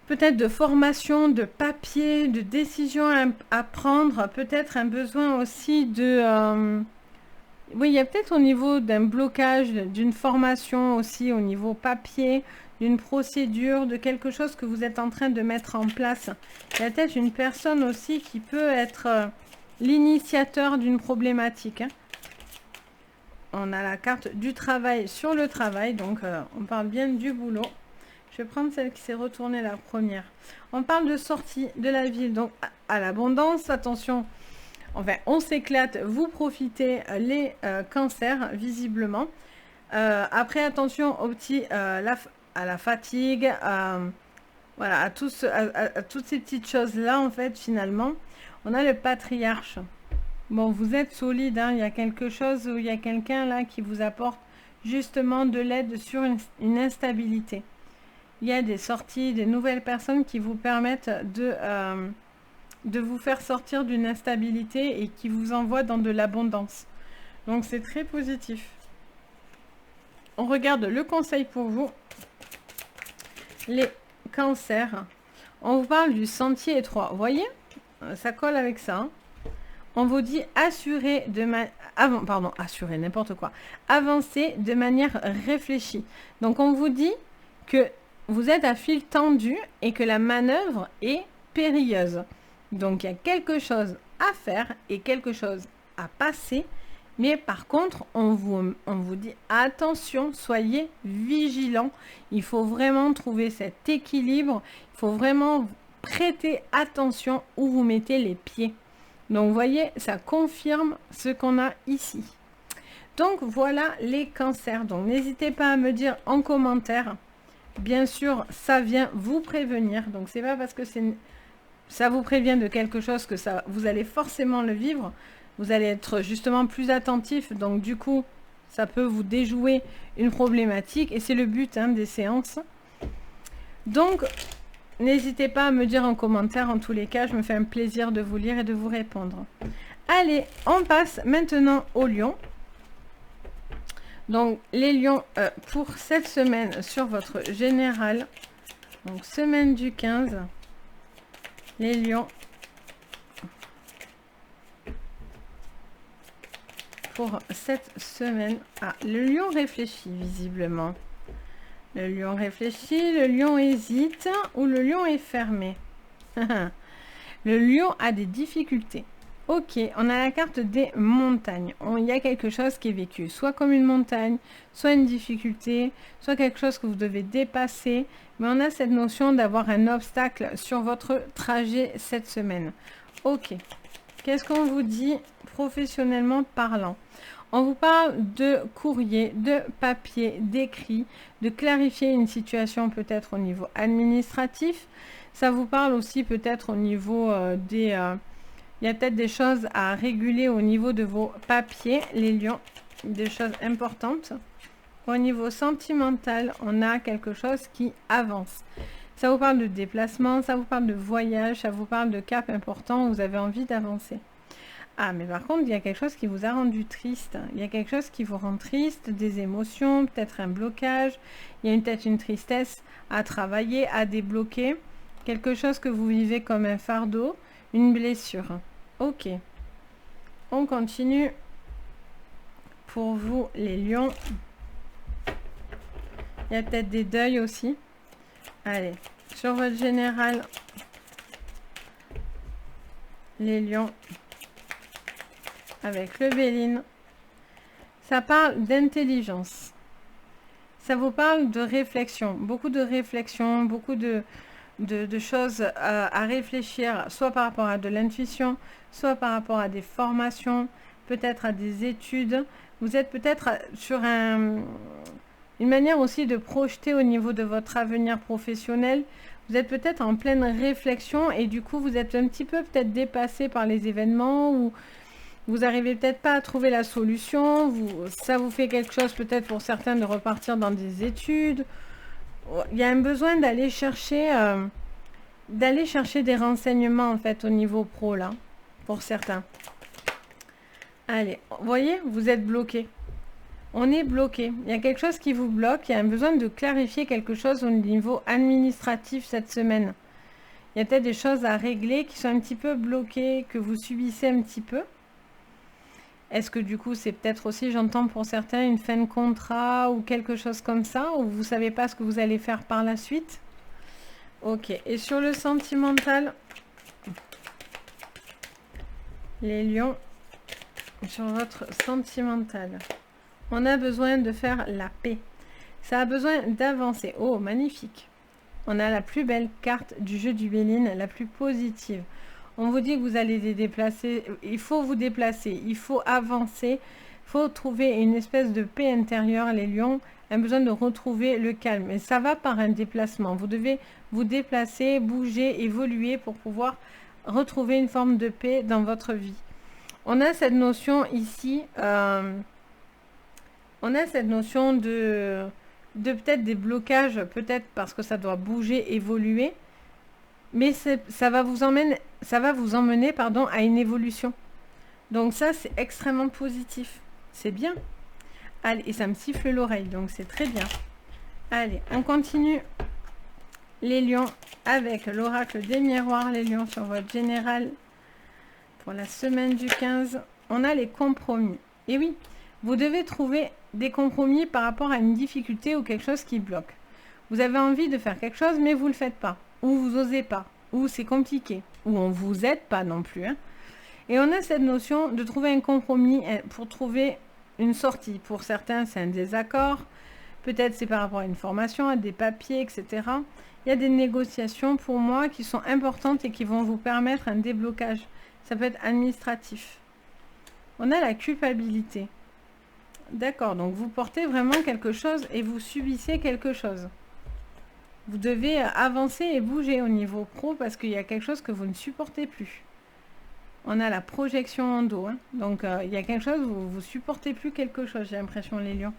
peut-être de formation, de papier, de décision à prendre, peut-être un besoin aussi de... oui, il y a peut-être au niveau d'un blocage, d'une formation aussi au niveau papier, d'une procédure, de quelque chose que vous êtes en train de mettre en place. Il y a peut-être une personne aussi qui peut être l'initiateur d'une problématique. Hein. On a la carte du travail sur le travail, donc on parle bien du boulot. Je vais prendre celle qui s'est retournée la première. On parle de sortie de la ville, donc à l'abondance, attention. Enfin, on s'éclate, vous profitez les cancers, visiblement. Après, attention aux petits, à la fatigue, voilà, à toutes ces petites choses-là, en fait, finalement. On a le patriarche. Bon, vous êtes solide, hein. Il y a quelque chose, il y a quelqu'un là qui vous apporte justement de l'aide sur une instabilité. Il y a des sorties, des nouvelles personnes qui vous permettent de vous faire sortir d'une instabilité et qui vous envoient dans de l'abondance. Donc c'est très positif. On regarde le conseil pour vous. Les cancers. On vous parle du sentier étroit. Vous voyez? Ça colle avec ça. Hein. On vous dit assurer assurer n'importe quoi. Avancer de manière réfléchie. Donc on vous dit que vous êtes à fil tendu et que la manœuvre est périlleuse. Donc il y a quelque chose à faire et quelque chose à passer. Mais par contre, on vous dit attention, soyez vigilants. Il faut vraiment trouver cet équilibre. Il faut vraiment prêter attention où vous mettez les pieds. Donc, vous voyez, ça confirme ce qu'on a ici. Donc, voilà les cancers. Donc, n'hésitez pas à me dire en commentaire. Bien sûr, ça vient vous prévenir. Donc, c'est pas parce que ça vous prévient de quelque chose que vous allez forcément le vivre. Vous allez être justement plus attentif. Donc, du coup, ça peut vous déjouer une problématique. Et c'est le but des séances. Donc, n'hésitez pas à me dire en commentaire. En tous les cas, je me fais un plaisir de vous lire et de vous répondre. Allez, on passe maintenant aux lions. Donc, les lions, pour cette semaine, sur votre général, donc semaine du 15, les lions, pour cette semaine. Ah, le lion réfléchit, visiblement. Le lion réfléchit, le lion hésite ou le lion est fermé. Le lion a des difficultés. Ok, on a la carte des montagnes. Il y a quelque chose qui est vécu, soit comme une montagne, soit une difficulté, soit quelque chose que vous devez dépasser. Mais on a cette notion d'avoir un obstacle sur votre trajet cette semaine. Ok, qu'est-ce qu'on vous dit professionnellement parlant? On vous parle de courrier, de papier, d'écrit, de clarifier une situation peut-être au niveau administratif. Ça vous parle aussi peut-être au niveau il y a peut-être des choses à réguler au niveau de vos papiers, les lions, des choses importantes. Au niveau sentimental, on a quelque chose qui avance. Ça vous parle de déplacement, ça vous parle de voyage, ça vous parle de cap important où vous avez envie d'avancer. Ah, mais par contre, il y a quelque chose qui vous a rendu triste. Il y a quelque chose qui vous rend triste, des émotions, peut-être un blocage. Il y a peut-être une tristesse à travailler, à débloquer. Quelque chose que vous vivez comme un fardeau, une blessure. Ok. On continue. Pour vous, les lions. Il y a peut-être des deuils aussi. Allez, sur votre général, les lions. Avec le Béline, ça parle d'intelligence. Ça vous parle de réflexion, beaucoup de réflexion, beaucoup de choses à réfléchir, soit par rapport à de l'intuition, soit par rapport à des formations, peut-être à des études. Vous êtes peut-être sur une manière aussi de projeter au niveau de votre avenir professionnel. Vous êtes peut-être en pleine réflexion et du coup, vous êtes un petit peu peut-être dépassé par les événements ou vous n'arrivez peut-être pas à trouver la solution, ça vous fait quelque chose peut-être pour certains de repartir dans des études. Il y a un besoin d'aller chercher des renseignements en fait au niveau pro là, pour certains. Allez, vous voyez, vous êtes bloqué. On est bloqué. Il y a quelque chose qui vous bloque, il y a un besoin de clarifier quelque chose au niveau administratif cette semaine. Il y a peut-être des choses à régler qui sont un petit peu bloquées, que vous subissez un petit peu. Est-ce que du coup, c'est peut-être aussi, j'entends pour certains, une fin de contrat ou quelque chose comme ça, ou vous ne savez pas ce que vous allez faire par la suite? Ok. Et sur le sentimental, les lions, sur votre sentimental, on a besoin de faire la paix. Ça a besoin d'avancer. Oh, magnifique. On a la plus belle carte du jeu du Béline, la plus positive. On vous dit que vous allez les déplacer, il faut vous déplacer, il faut avancer, il faut trouver une espèce de paix intérieure, les lions, un besoin de retrouver le calme. Et ça va par un déplacement. Vous devez vous déplacer, bouger, évoluer pour pouvoir retrouver une forme de paix dans votre vie. On a cette notion ici, on a cette notion de peut-être des blocages, peut-être parce que ça doit bouger, évoluer, mais ça va vous emmener pardon, à une évolution. Donc ça, c'est extrêmement positif. C'est bien. Allez, et ça me siffle l'oreille, donc c'est très bien. Allez, on continue les lions avec l'oracle des miroirs, les lions sur votre général pour la semaine du 15. On a les compromis. Et oui, vous devez trouver des compromis par rapport à une difficulté ou quelque chose qui bloque. Vous avez envie de faire quelque chose, mais vous ne le faites pas. Ou vous n'osez pas. Ou c'est compliqué. Ou on ne vous aide pas non plus. Hein. Et on a cette notion de trouver un compromis pour trouver une sortie. Pour certains, c'est un désaccord. Peut-être c'est par rapport à une formation, à des papiers, etc. Il y a des négociations pour moi qui sont importantes et qui vont vous permettre un déblocage. Ça peut être administratif. On a la culpabilité. D'accord, donc vous portez vraiment quelque chose et vous subissez quelque chose. Vous devez avancer et bouger au niveau pro parce qu'il y a quelque chose que vous ne supportez plus. On a la projection en dos. Hein. Donc, il y a quelque chose, vous ne supportez plus quelque chose, j'ai l'impression, les lions.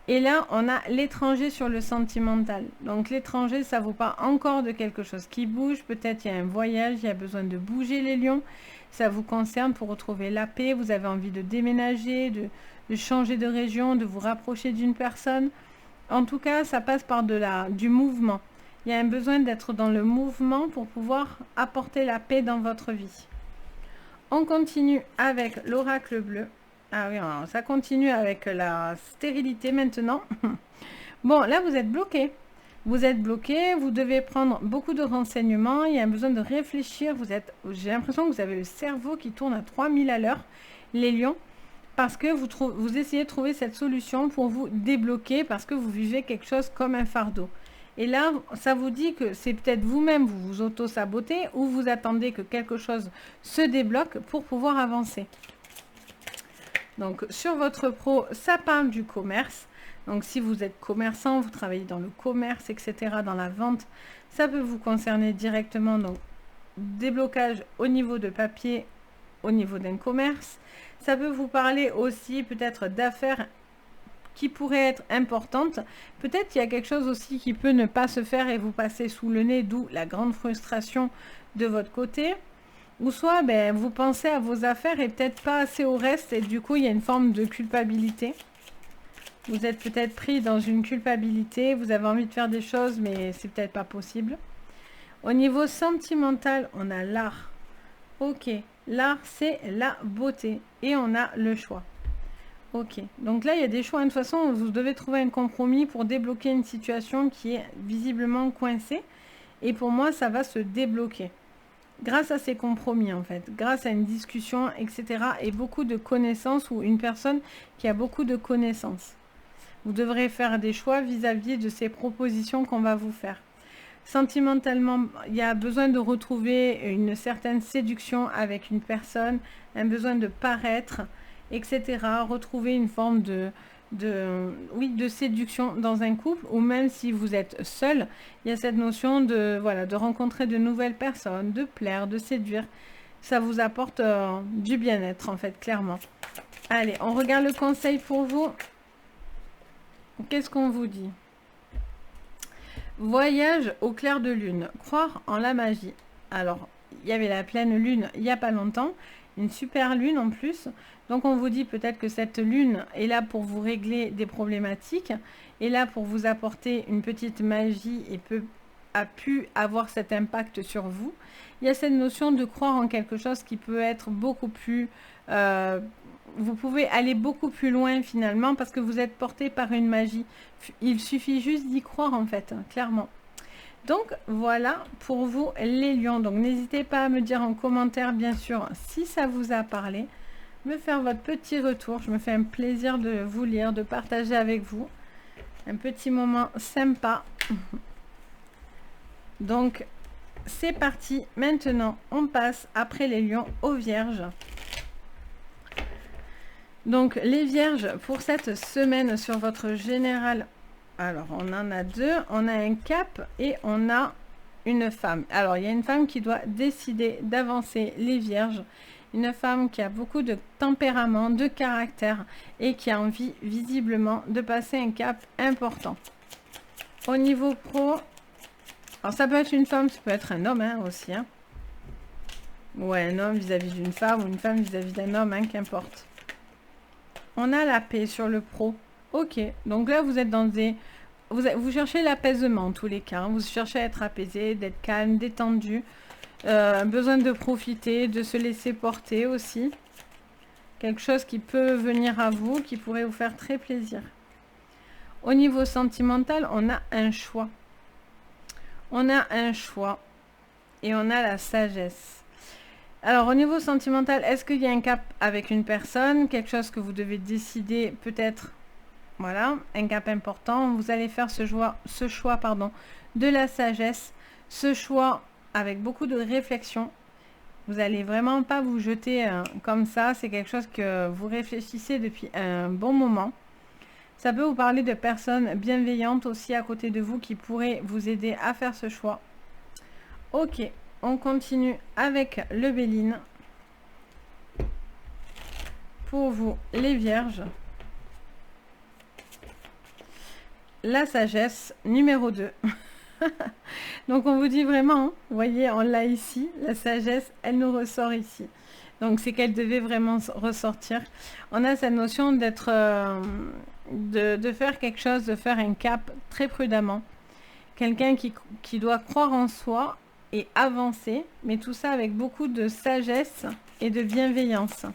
Et là, on a l'étranger sur le sentimental. Donc, l'étranger, ça vous parle encore de quelque chose qui bouge. Peut-être il y a un voyage, il y a besoin de bouger les lions. Ça vous concerne pour retrouver la paix. Vous avez envie de déménager, de changer de région, de vous rapprocher d'une personne. En tout cas, ça passe par du mouvement. Il y a un besoin d'être dans le mouvement pour pouvoir apporter la paix dans votre vie. On continue avec l'oracle bleu. Ah oui, alors ça continue avec la stérilité maintenant. Bon, là, vous êtes bloqué. Vous êtes bloqué, vous devez prendre beaucoup de renseignements. Il y a un besoin de réfléchir. J'ai l'impression que vous avez le cerveau qui tourne à 3000 à l'heure, les lions, parce que vous essayez de trouver cette solution pour vous débloquer, parce que vous vivez quelque chose comme un fardeau. Et là, ça vous dit que c'est peut-être vous-même, vous vous auto-sabotez, ou vous attendez que quelque chose se débloque pour pouvoir avancer. Donc, sur votre pro, ça parle du commerce. Donc, si vous êtes commerçant, vous travaillez dans le commerce, etc., dans la vente, ça peut vous concerner directement. Donc, déblocage au niveau de papier, au niveau d'un commerce. Ça peut vous parler aussi peut-être d'affaires qui pourraient être importantes. Peut-être qu'il y a quelque chose aussi qui peut ne pas se faire et vous passer sous le nez, d'où la grande frustration de votre côté. Ou soit vous pensez à vos affaires et peut-être pas assez au reste et du coup il y a une forme de culpabilité. Vous êtes peut-être pris dans une culpabilité, vous avez envie de faire des choses mais c'est peut-être pas possible. Au niveau sentimental, on a l'art. Ok, l'art c'est la beauté et on a le choix. Ok, donc là il y a des choix. De toute façon, vous devez trouver un compromis pour débloquer une situation qui est visiblement coincée. Et pour moi, ça va se débloquer. Grâce à ces compromis en fait, grâce à une discussion, etc. Et beaucoup de connaissances ou une personne qui a beaucoup de connaissances. Vous devrez faire des choix vis-à-vis de ces propositions qu'on va vous faire. Sentimentalement, il y a besoin de retrouver une certaine séduction avec une personne, un besoin de paraître, etc. Retrouver une forme de séduction dans un couple, ou même si vous êtes seul, il y a cette notion de rencontrer de nouvelles personnes, de plaire, de séduire. Ça vous apporte du bien-être en fait, clairement. Allez, on regarde le conseil pour vous. Qu'est-ce qu'on vous dit? Voyage au clair de lune, croire en la magie. Alors, il y avait la pleine lune il n'y a pas longtemps, une super lune en plus. Donc on vous dit peut-être que cette lune est là pour vous régler des problématiques, est là pour vous apporter une petite magie et a pu avoir cet impact sur vous. Il y a cette notion de croire en quelque chose qui peut être beaucoup plus... vous pouvez aller beaucoup plus loin finalement parce que vous êtes porté par une magie. Il suffit juste d'y croire en fait, clairement. Donc voilà pour vous les lions. Donc n'hésitez pas à me dire en commentaire bien sûr si ça vous a parlé. Me faire votre petit retour. Je me fais un plaisir de vous lire, de partager avec vous. Un petit moment sympa. Donc c'est parti. Maintenant on passe après les lions aux vierges. Donc les vierges pour cette semaine sur votre général. Alors on en a deux. On a un cap et on a une femme. Alors il y a une femme qui doit décider d'avancer les vierges. Une femme qui a beaucoup de tempérament, de caractère et qui a envie visiblement de passer un cap important. Au niveau pro, alors ça peut être une femme, ça peut être un homme hein, aussi. Hein. Ou un homme vis-à-vis d'une femme ou une femme vis-à-vis d'un homme, hein, qu'importe. On a la paix sur le pro. Ok, donc là vous êtes dans des... Vous cherchez l'apaisement en tous les cas. Hein. Vous cherchez à être apaisé, d'être calme, détendu. Besoin de profiter, de se laisser porter aussi. Quelque chose qui peut venir à vous, qui pourrait vous faire très plaisir. Au niveau sentimental, on a un choix. On a un choix. Et on a la sagesse. Alors, au niveau sentimental, est-ce qu'il y a un cap avec une personne? Quelque chose que vous devez décider peut-être. Voilà, un cap important. Vous allez faire ce choix de la sagesse. Ce choix avec beaucoup de réflexion. Vous n'allez vraiment pas vous jeter comme ça. C'est quelque chose que vous réfléchissez depuis un bon moment. Ça peut vous parler de personnes bienveillantes aussi à côté de vous qui pourraient vous aider à faire ce choix. Ok, on continue avec le Béline. Pour vous, les Vierges. La sagesse, numéro 2. Donc on vous dit vraiment, vous voyez, on l'a ici, la sagesse, elle nous ressort ici. Donc c'est qu'elle devait vraiment ressortir. On a cette notion d'être, de faire quelque chose, de faire un cap très prudemment. Quelqu'un qui doit croire en soi et avancer, mais tout ça avec beaucoup de sagesse et de bienveillance.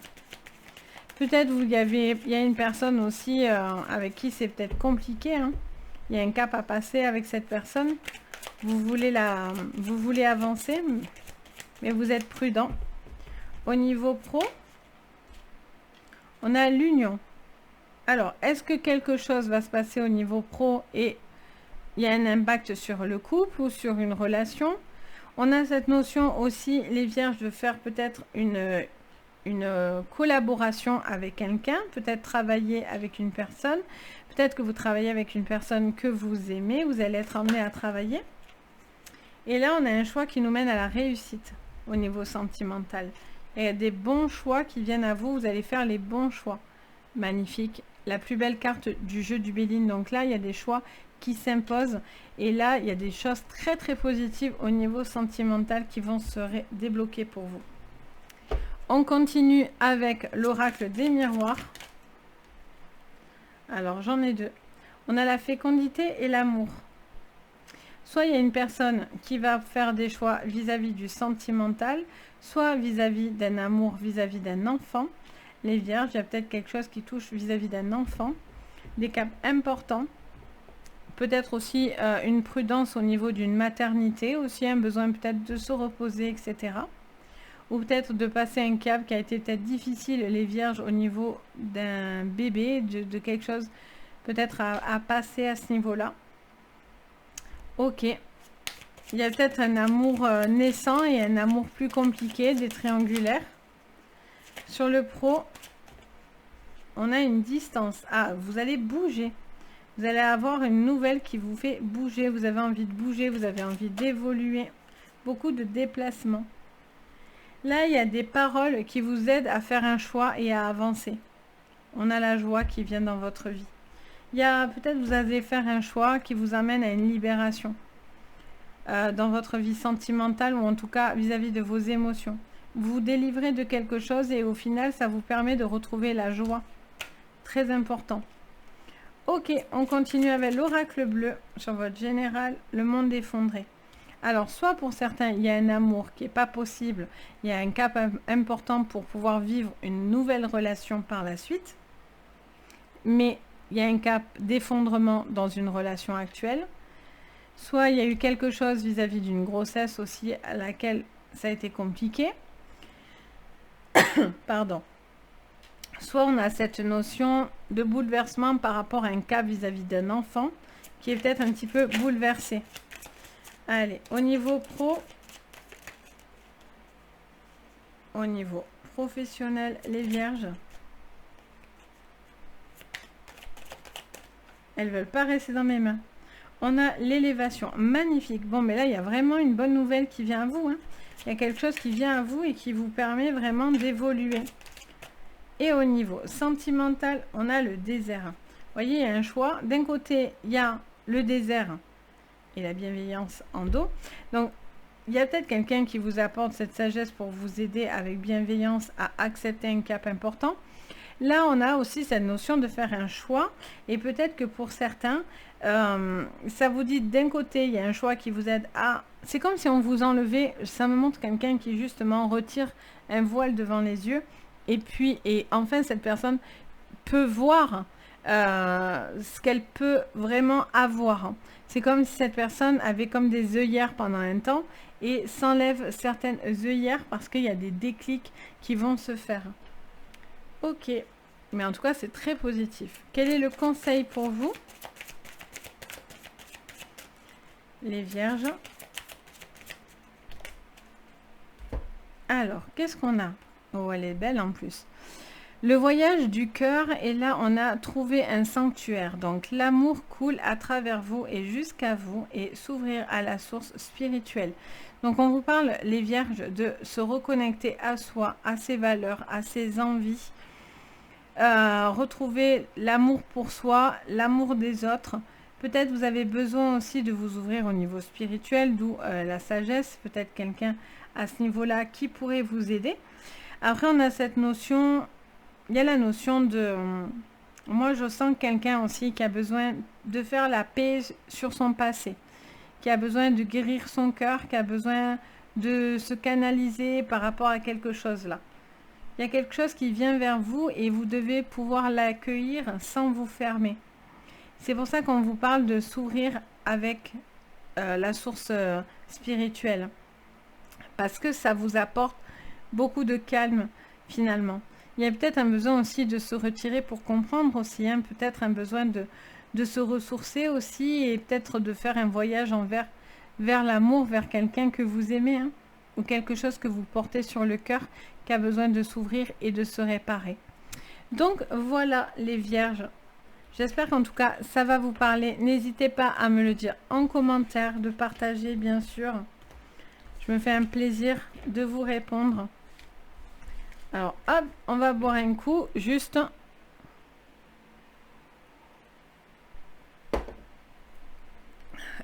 Peut-être il y a une personne aussi avec qui c'est peut-être compliqué, hein. Il y a un cap à passer avec cette personne. Vous voulez avancer, mais vous êtes prudent. Au niveau pro, on a l'union. Alors, est-ce que quelque chose va se passer au niveau pro et il y a un impact sur le couple ou sur une relation? On a cette notion aussi, les Vierges, de faire peut-être une collaboration avec quelqu'un, peut-être travailler avec une personne. Peut-être que vous travaillez avec une personne que vous aimez, vous allez être amené à travailler. Et là, on a un choix qui nous mène à la réussite au niveau sentimental. Il y a des bons choix qui viennent à vous, vous allez faire les bons choix. Magnifique. La plus belle carte du jeu du Béline. Donc là, il y a des choix qui s'imposent. Et là, il y a des choses très très positives au niveau sentimental qui vont se débloquer pour vous. On continue avec l'oracle des miroirs. Alors, j'en ai deux. On a la fécondité et l'amour. Soit il y a une personne qui va faire des choix vis-à-vis du sentimental, soit vis-à-vis d'un amour, vis-à-vis d'un enfant. Les Vierges, il y a peut-être quelque chose qui touche vis-à-vis d'un enfant. Des caps importants. Peut-être aussi une prudence au niveau d'une maternité, aussi un besoin peut-être de se reposer, etc. Ou peut-être de passer un cap qui a été peut-être difficile, les Vierges, au niveau d'un bébé, de quelque chose peut-être à passer à ce niveau-là. Ok. Il y a peut-être un amour naissant et un amour plus compliqué, des triangulaires. Sur le pro, on a une distance. Ah, vous allez bouger. Vous allez avoir une nouvelle qui vous fait bouger. Vous avez envie de bouger, vous avez envie d'évoluer. Beaucoup de déplacements. Là, il y a des paroles qui vous aident à faire un choix et à avancer. On a la joie qui vient dans votre vie. Il y a peut-être vous allez faire un choix qui vous amène à une libération dans votre vie sentimentale ou en tout cas vis-à-vis de vos émotions. Vous vous délivrez de quelque chose et au final, ça vous permet de retrouver la joie. Très important. Ok, on continue avec l'oracle bleu sur votre général, le monde effondré. Alors, soit pour certains, il y a un amour qui n'est pas possible, il y a un cap important pour pouvoir vivre une nouvelle relation par la suite, mais il y a un cap d'effondrement dans une relation actuelle. Soit il y a eu quelque chose vis-à-vis d'une grossesse aussi à laquelle ça a été compliqué. Pardon. Soit on a cette notion de bouleversement par rapport à un cap vis-à-vis d'un enfant qui est peut-être un petit peu bouleversé. Allez, au niveau pro, au niveau professionnel, les Vierges, elles ne veulent pas rester dans mes mains. On a l'élévation. Magnifique. Bon, mais là, il y a vraiment une bonne nouvelle qui vient à vous. Hein. Il y a quelque chose qui vient à vous et qui vous permet vraiment d'évoluer. Et au niveau sentimental, on a le désert. Vous voyez, il y a un choix. D'un côté, il y a le désert et la bienveillance en dos. Donc, il y a peut-être quelqu'un qui vous apporte cette sagesse pour vous aider avec bienveillance à accepter un cap important. Là, on a aussi cette notion de faire un choix. Et peut-être que pour certains, ça vous dit d'un côté, il y a un choix qui vous aide à... C'est comme si on vous enlevait, ça me montre quelqu'un qui justement retire un voile devant les yeux. Et puis, enfin, cette personne peut voir ce qu'elle peut vraiment avoir. C'est comme si cette personne avait comme des œillères pendant un temps et s'enlève certaines œillères parce qu'il y a des déclics qui vont se faire. Ok, mais en tout cas, c'est très positif. Quel est le conseil pour vous, les vierges? Alors, qu'est-ce qu'on a? Oh, elle est belle en plus. Le voyage du cœur, et là, on a trouvé un sanctuaire. Donc, l'amour coule à travers vous et jusqu'à vous et s'ouvrir à la source spirituelle. Donc, on vous parle, les vierges, de se reconnecter à soi, à ses valeurs, à ses envies. Retrouver l'amour pour soi, l'amour des autres. Peut-être vous avez besoin aussi de vous ouvrir au niveau spirituel, d'où la sagesse. Peut-être quelqu'un à ce niveau-là qui pourrait vous aider. Après, on a cette notion, il y a la notion de... Moi, je sens quelqu'un aussi qui a besoin de faire la paix sur son passé, qui a besoin de guérir son cœur, qui a besoin de se canaliser par rapport à quelque chose là. Il y a quelque chose qui vient vers vous et vous devez pouvoir l'accueillir sans vous fermer. C'est pour ça qu'on vous parle de s'ouvrir avec la source spirituelle. Parce que ça vous apporte beaucoup de calme finalement. Il y a peut-être un besoin aussi de se retirer pour comprendre aussi. Hein, peut-être un besoin de se ressourcer aussi et peut-être de faire un voyage vers l'amour, vers quelqu'un que vous aimez. Hein, ou quelque chose que vous portez sur le cœur qui a besoin de s'ouvrir et de se réparer. Donc voilà les vierges. J'espère qu'en tout cas ça va vous parler. N'hésitez pas à me le dire en commentaire, de partager bien sûr. Je me fais un plaisir de vous répondre. Alors hop, on va boire un coup, juste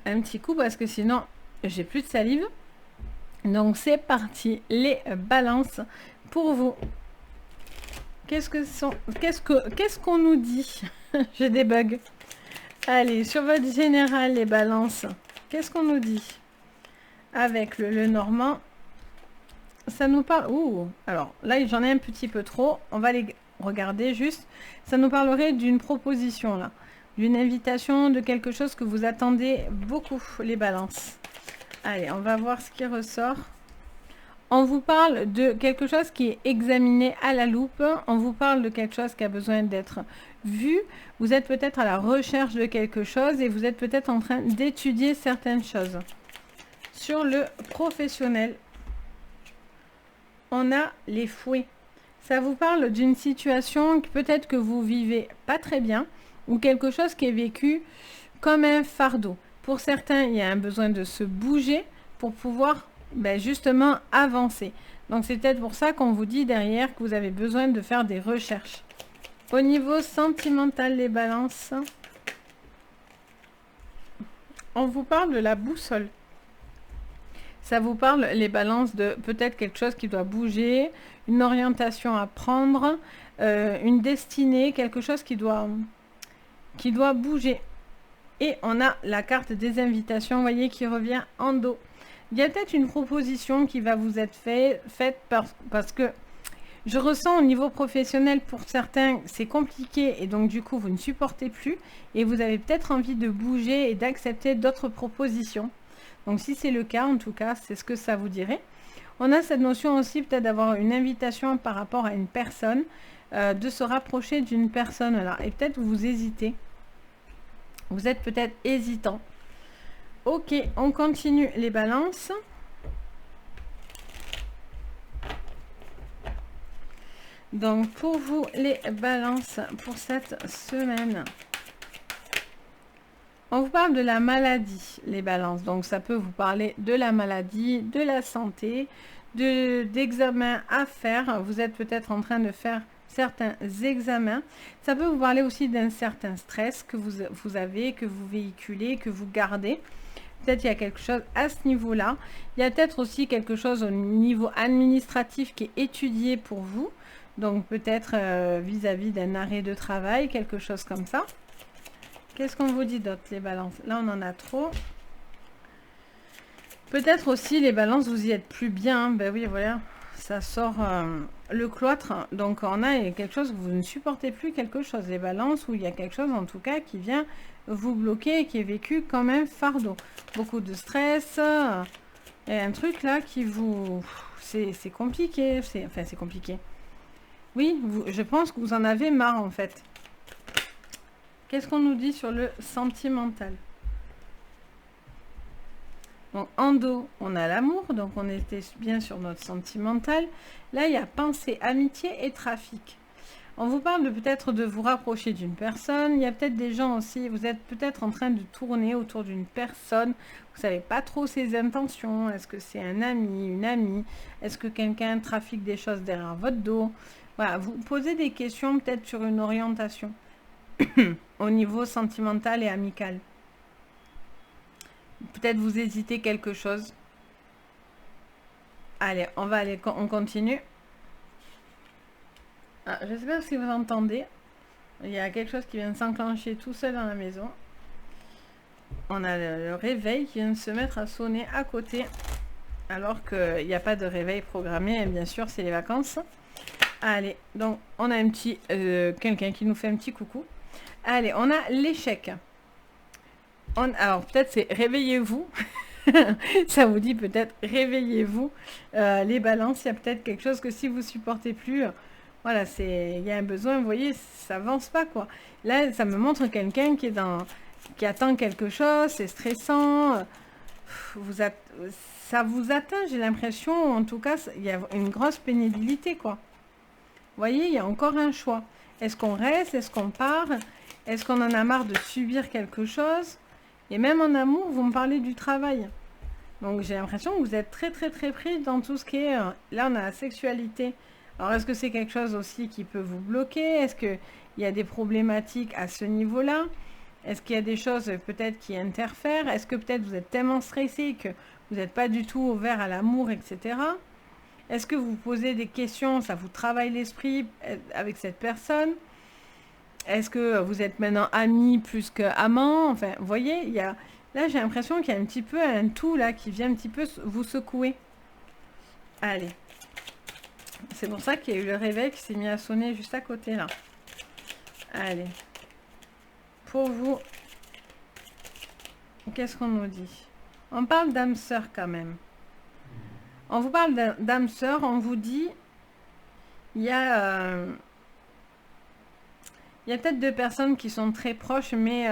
un petit coup parce que sinon j'ai plus de salive. Donc c'est parti, les balances pour vous. Qu'est-ce qu'on nous dit? J'ai des bugs. Allez, sur votre général, les balances. Qu'est-ce qu'on nous dit? Avec le normand, ça nous parle... Ouh, alors là, j'en ai un petit peu trop. On va les regarder juste. Ça nous parlerait d'une proposition, là. D'une invitation, de quelque chose que vous attendez beaucoup, les balances. Allez, on va voir ce qui ressort. On vous parle de quelque chose qui est examiné à la loupe. On vous parle de quelque chose qui a besoin d'être vu. Vous êtes peut-être à la recherche de quelque chose et vous êtes peut-être en train d'étudier certaines choses. Sur le professionnel, on a les fouets. Ça vous parle d'une situation peut-être que vous vivez pas très bien ou quelque chose qui est vécu comme un fardeau. Pour certains, il y a un besoin de se bouger pour pouvoir justement avancer. Donc c'est peut-être pour ça qu'on vous dit derrière que vous avez besoin de faire des recherches. Au niveau sentimental, les balances, on vous parle de la boussole. Ça vous parle, les balances, de peut-être quelque chose qui doit bouger, une orientation à prendre, une destinée, quelque chose qui doit bouger. Et on a la carte des invitations, vous voyez, qui revient en dos. Il y a peut-être une proposition qui va vous être faite parce que je ressens au niveau professionnel, pour certains, c'est compliqué et donc du coup, vous ne supportez plus et vous avez peut-être envie de bouger et d'accepter d'autres propositions. Donc si c'est le cas, en tout cas, c'est ce que ça vous dirait. On a cette notion aussi peut-être d'avoir une invitation par rapport à une personne, de se rapprocher d'une personne là. Et peut-être vous hésitez. Vous êtes peut-être hésitant. Ok, on continue les balances. Donc pour vous les balances pour cette semaine, On vous parle de la maladie, les balances. Donc, ça peut vous parler de la maladie, de la santé, d'examens à faire. Vous êtes peut-être en train de faire certains examens. Ça peut vous parler aussi d'un certain stress que vous avez, que vous véhiculez, que vous gardez. Peut-être il y a quelque chose à ce niveau-là. Il y a peut-être aussi quelque chose au niveau administratif qui est étudié pour vous. Donc peut-être vis-à-vis d'un arrêt de travail, quelque chose comme ça. Qu'est-ce qu'on vous dit d'autre, les balances? Là, on en a trop. Peut-être aussi, les balances, vous y êtes plus bien. Ben oui, voilà, ça sort le cloître. Donc on a quelque chose que vous ne supportez plus, quelque chose. Les balances, où il y a quelque chose, en tout cas, qui vient vous bloquer et qui est vécu comme un fardeau. Beaucoup de stress. Et un truc là qui vous... C'est compliqué. Enfin, c'est compliqué. Oui, je pense que vous en avez marre, en fait. Qu'est-ce qu'on nous dit sur le sentimental? Donc, en dos, on a l'amour. Donc, on était bien sur notre sentimental. Là, il y a pensée, amitié et trafic. On vous parle de peut-être de vous rapprocher d'une personne. Il y a peut-être des gens aussi, vous êtes peut-être en train de tourner autour d'une personne. Vous ne savez pas trop ses intentions. Est-ce que c'est un ami, une amie? Est-ce que quelqu'un trafique des choses derrière votre dos? Voilà, vous posez des questions peut-être sur une orientation au niveau sentimental et amical. Peut-être vous hésitez quelque chose. Allez, on continue. Ah, je ne sais pas si vous entendez. Il y a quelque chose qui vient de s'enclencher tout seul dans la maison. On a le réveil qui vient de se mettre à sonner à côté. Alors qu'il n'y a pas de réveil programmé. Et bien sûr, c'est les vacances. Allez, donc on a un petit... quelqu'un qui nous fait un petit coucou. Allez, on a l'échec. Alors, peut-être c'est réveillez-vous. Ça vous dit peut-être réveillez-vous. Les balances, il y a peut-être quelque chose que si vous supportez plus... Voilà, il y a un besoin, vous voyez, ça avance pas, quoi. Là, ça me montre quelqu'un qui attend quelque chose, c'est stressant. Ça vous atteint, j'ai l'impression, en tout cas, il y a une grosse pénibilité, quoi. Vous voyez, il y a encore un choix. Est-ce qu'on reste? Est-ce qu'on part? Est-ce qu'on en a marre de subir quelque chose? Et même en amour, vous me parlez du travail. Donc, j'ai l'impression que vous êtes très, très, très pris dans tout ce qui est... là, on a la sexualité. Alors, est-ce que c'est quelque chose aussi qui peut vous bloquer? Est-ce qu'il y a des problématiques à ce niveau-là? Est-ce qu'il y a des choses peut-être qui interfèrent? Est-ce que peut-être vous êtes tellement stressé que vous n'êtes pas du tout ouvert à l'amour, etc. Est-ce que vous posez des questions, ça vous travaille l'esprit avec cette personne? Est-ce que vous êtes maintenant amis plus qu'amants? Enfin, vous voyez, là, j'ai l'impression qu'il y a un petit peu un tout là qui vient un petit peu vous secouer. Allez. C'est pour ça qu'il y a eu le réveil qui s'est mis à sonner juste à côté, là. Allez. Pour vous, qu'est-ce qu'on nous dit? On parle d'âme sœur quand même. On vous parle d'âme sœur, on vous dit, il y a peut-être deux personnes qui sont très proches, mais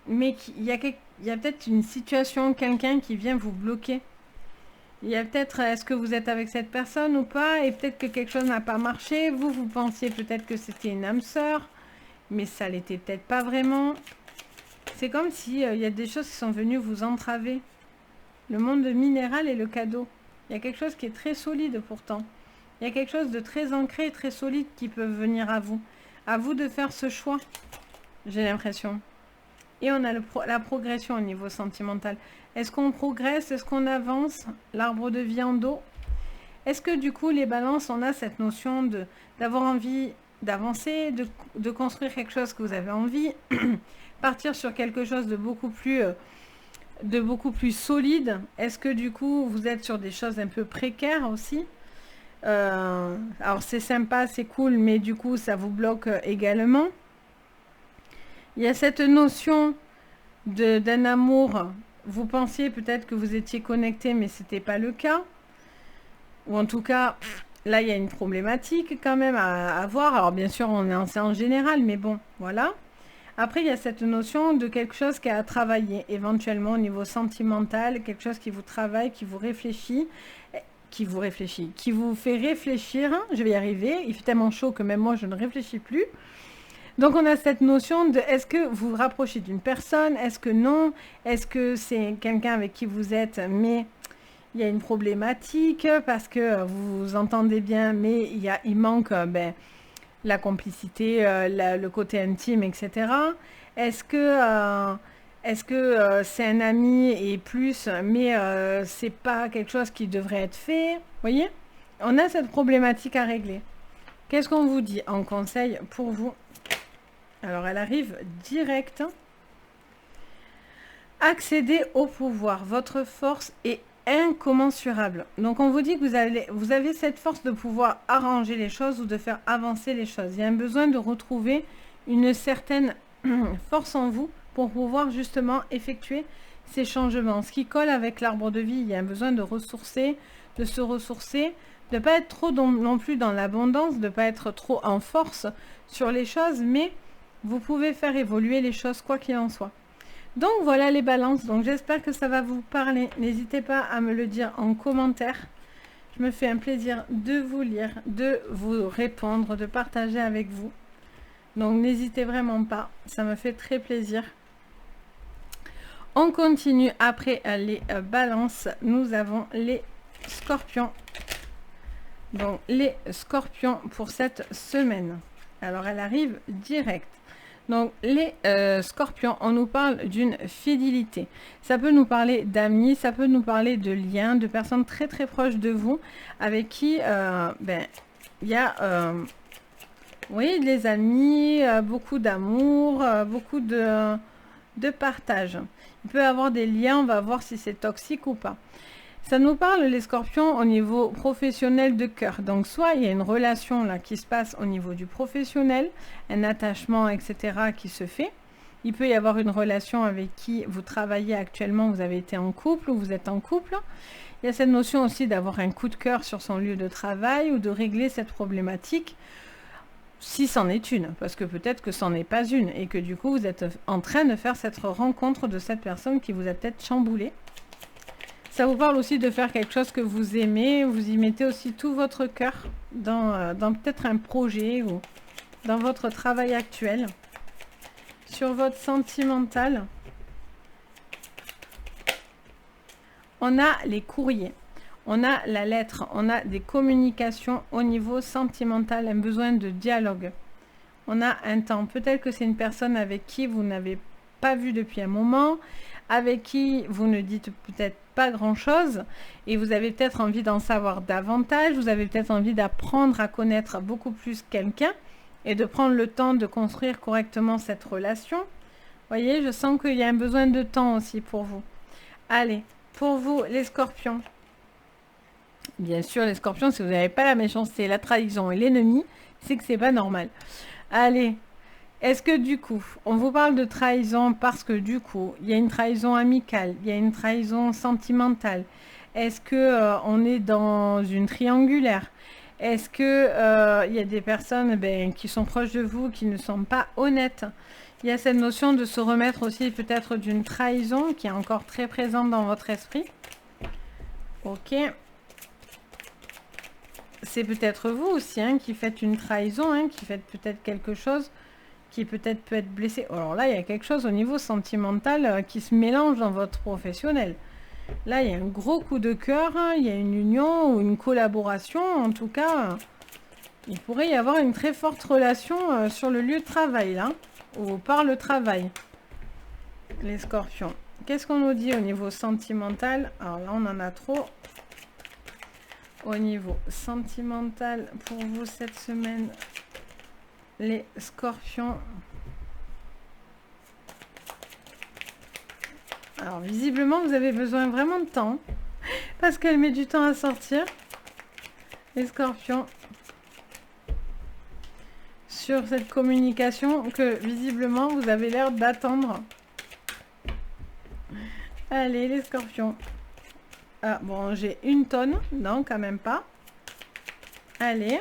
il y a peut-être une situation, quelqu'un qui vient vous bloquer. Il y a peut-être, est-ce que vous êtes avec cette personne ou pas? Et peut-être que quelque chose n'a pas marché. Vous pensiez peut-être que c'était une âme sœur, mais ça l'était peut-être pas vraiment. C'est comme si il y a des choses qui sont venues vous entraver. Le monde minéral et le cadeau. Il y a quelque chose qui est très solide pourtant. Il y a quelque chose de très ancré et très solide qui peut venir à vous. À vous de faire ce choix, j'ai l'impression. Et on a la progression au niveau sentimental. Est-ce qu'on progresse? Est-ce qu'on avance? L'arbre de vie en dos. Est-ce que du coup, les balances, on a cette notion d'avoir envie d'avancer, de construire quelque chose que vous avez envie, partir sur quelque chose de beaucoup plus solide? Est-ce que du coup, vous êtes sur des choses un peu précaires aussi? Alors c'est sympa, c'est cool, mais du coup, ça vous bloque également. Il y a cette notion d'un amour. Vous pensiez peut-être que vous étiez connecté, mais ce n'était pas le cas. Ou en tout cas, là, il y a une problématique quand même à voir. Alors bien sûr, on est en général, mais bon, voilà. Après, il y a cette notion de quelque chose qui a à travailler, éventuellement au niveau sentimental, quelque chose qui vous travaille, qui vous réfléchit, qui vous fait réfléchir. Je vais y arriver. Il fait tellement chaud que même moi, je ne réfléchis plus. Donc on a cette notion de est-ce que vous vous rapprochez d'une personne, est-ce que non, est-ce que c'est quelqu'un avec qui vous êtes, mais il y a une problématique parce que vous vous entendez bien, mais il manque la complicité, le côté intime, etc. Est-ce que c'est un ami et plus, mais c'est pas quelque chose qui devrait être fait? Vous voyez? On a cette problématique à régler. Qu'est-ce qu'on vous dit en conseil pour vous? Alors, elle arrive direct. Accéder au pouvoir. Votre force est incommensurable. Donc, on vous dit que vous avez cette force de pouvoir arranger les choses ou de faire avancer les choses. Il y a un besoin de retrouver une certaine force en vous pour pouvoir justement effectuer ces changements. Ce qui colle avec l'arbre de vie, il y a un besoin de ressourcer, de se ressourcer, de ne pas être trop non plus dans l'abondance, de ne pas être trop en force sur les choses, mais vous pouvez faire évoluer les choses quoi qu'il en soit. Donc voilà les balances, donc j'espère que ça va vous parler. N'hésitez pas à me le dire en commentaire. Je me fais un plaisir de vous lire, de vous répondre, de partager avec vous. Donc n'hésitez vraiment pas, ça me fait très plaisir. On continue après les balances. Nous avons les scorpions. Donc les scorpions pour cette semaine. Alors elle arrive direct. Donc les scorpions, on nous parle d'une fidélité. Ça peut nous parler d'amis, ça peut nous parler de liens, de personnes très très proches de vous, avec qui il y a oui, les amis, beaucoup d'amour, beaucoup de partage. Il peut y avoir des liens, on va voir si c'est toxique ou pas. Ça nous parle, les scorpions, au niveau professionnel de cœur. Donc, soit il y a une relation là qui se passe au niveau du professionnel, un attachement, etc. qui se fait. Il peut y avoir une relation avec qui vous travaillez actuellement, vous avez été en couple ou vous êtes en couple. Il y a cette notion aussi d'avoir un coup de cœur sur son lieu de travail ou de régler cette problématique, si c'en est une, parce que peut-être que c'en est pas une et que du coup vous êtes en train de faire cette rencontre de cette personne qui vous a peut-être chamboulé. Ça vous parle aussi de faire quelque chose que vous aimez, vous y mettez aussi tout votre cœur dans peut-être un projet ou dans votre travail actuel. Sur votre sentimental, on a les courriers, on a la lettre, on a des communications au niveau sentimental, un besoin de dialogue. On a un temps, peut-être que c'est une personne avec qui vous n'avez pas vu depuis un moment, avec qui vous ne dites peut-être pas grand-chose et vous avez peut-être envie d'en savoir davantage, vous avez peut-être envie d'apprendre à connaître beaucoup plus quelqu'un et de prendre le temps de construire correctement cette relation. Vous voyez, je sens qu'il y a un besoin de temps aussi pour vous. Allez, pour vous les scorpions. Bien sûr, les scorpions, si vous n'avez pas la méchanceté, la trahison et l'ennemi, c'est que c'est pas normal. Allez. Est-ce que du coup, on vous parle de trahison parce que du coup, il y a une trahison amicale, il y a une trahison sentimentale. Est-ce que on est dans une triangulaire? Est-ce que il y a des personnes qui sont proches de vous, qui ne sont pas honnêtes? Il y a cette notion de se remettre aussi peut-être d'une trahison qui est encore très présente dans votre esprit. Ok. C'est peut-être vous aussi qui faites une trahison, qui faites peut-être quelque chose qui peut-être peut être blessé. Alors là, il y a quelque chose au niveau sentimental qui se mélange dans votre professionnel. Là, il y a un gros coup de cœur, il y a une union ou une collaboration. En tout cas, il pourrait y avoir une très forte relation sur le lieu de travail, là, ou par le travail. Les scorpions. Qu'est-ce qu'on nous dit au niveau sentimental? Alors là, on en a trop. Au niveau sentimental, pour vous cette semaine, les scorpions. Alors visiblement vous avez besoin vraiment de temps parce qu'elle met du temps à sortir. Les scorpions. Sur cette communication que visiblement vous avez l'air d'attendre. Allez les scorpions. Ah bon, j'ai une tonne. Non, quand même pas. Allez.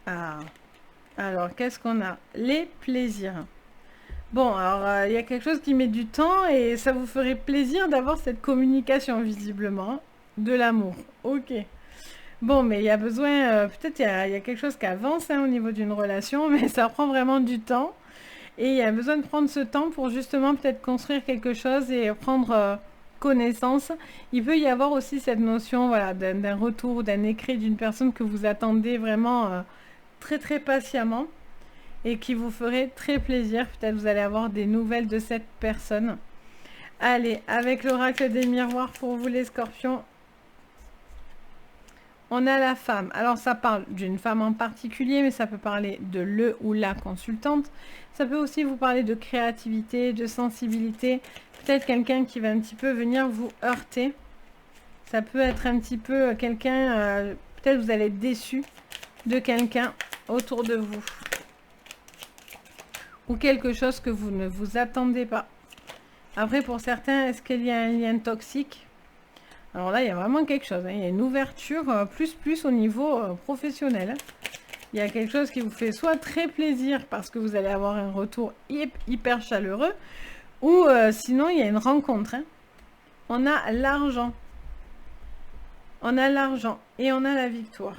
Ah. Alors, qu'est-ce qu'on a? Les plaisirs. Bon, alors, il y a quelque chose qui met du temps et ça vous ferait plaisir d'avoir cette communication, visiblement. De l'amour. Ok. Bon, mais il y a besoin, peut-être il y a quelque chose qui avance hein, au niveau d'une relation, mais ça prend vraiment du temps. Et il y a besoin de prendre ce temps pour justement peut-être construire quelque chose et prendre connaissance. Il peut y avoir aussi cette notion voilà, d'un retour, d'un écrit d'une personne que vous attendez vraiment très très patiemment et qui vous ferait très plaisir. Peut-être vous allez avoir des nouvelles de cette personne. Allez, avec l'oracle des miroirs pour vous les scorpions, on a la femme. Alors ça parle d'une femme en particulier, mais ça peut parler de le ou la consultante. Ça peut aussi vous parler de créativité, de sensibilité. Peut-être quelqu'un qui va un petit peu venir vous heurter. Ça peut être un petit peu quelqu'un, peut-être vous allez être déçu de quelqu'un autour de vous. Ou quelque chose que vous ne vous attendez pas. Après, pour certains, est-ce qu'il y a un lien toxique? Alors là, il y a vraiment quelque chose. Hein. Il y a une ouverture plus au niveau professionnel. Il y a quelque chose qui vous fait soit très plaisir parce que vous allez avoir un retour hyper chaleureux, ou sinon, il y a une rencontre. Hein. On a l'argent. On a l'argent et on a la victoire.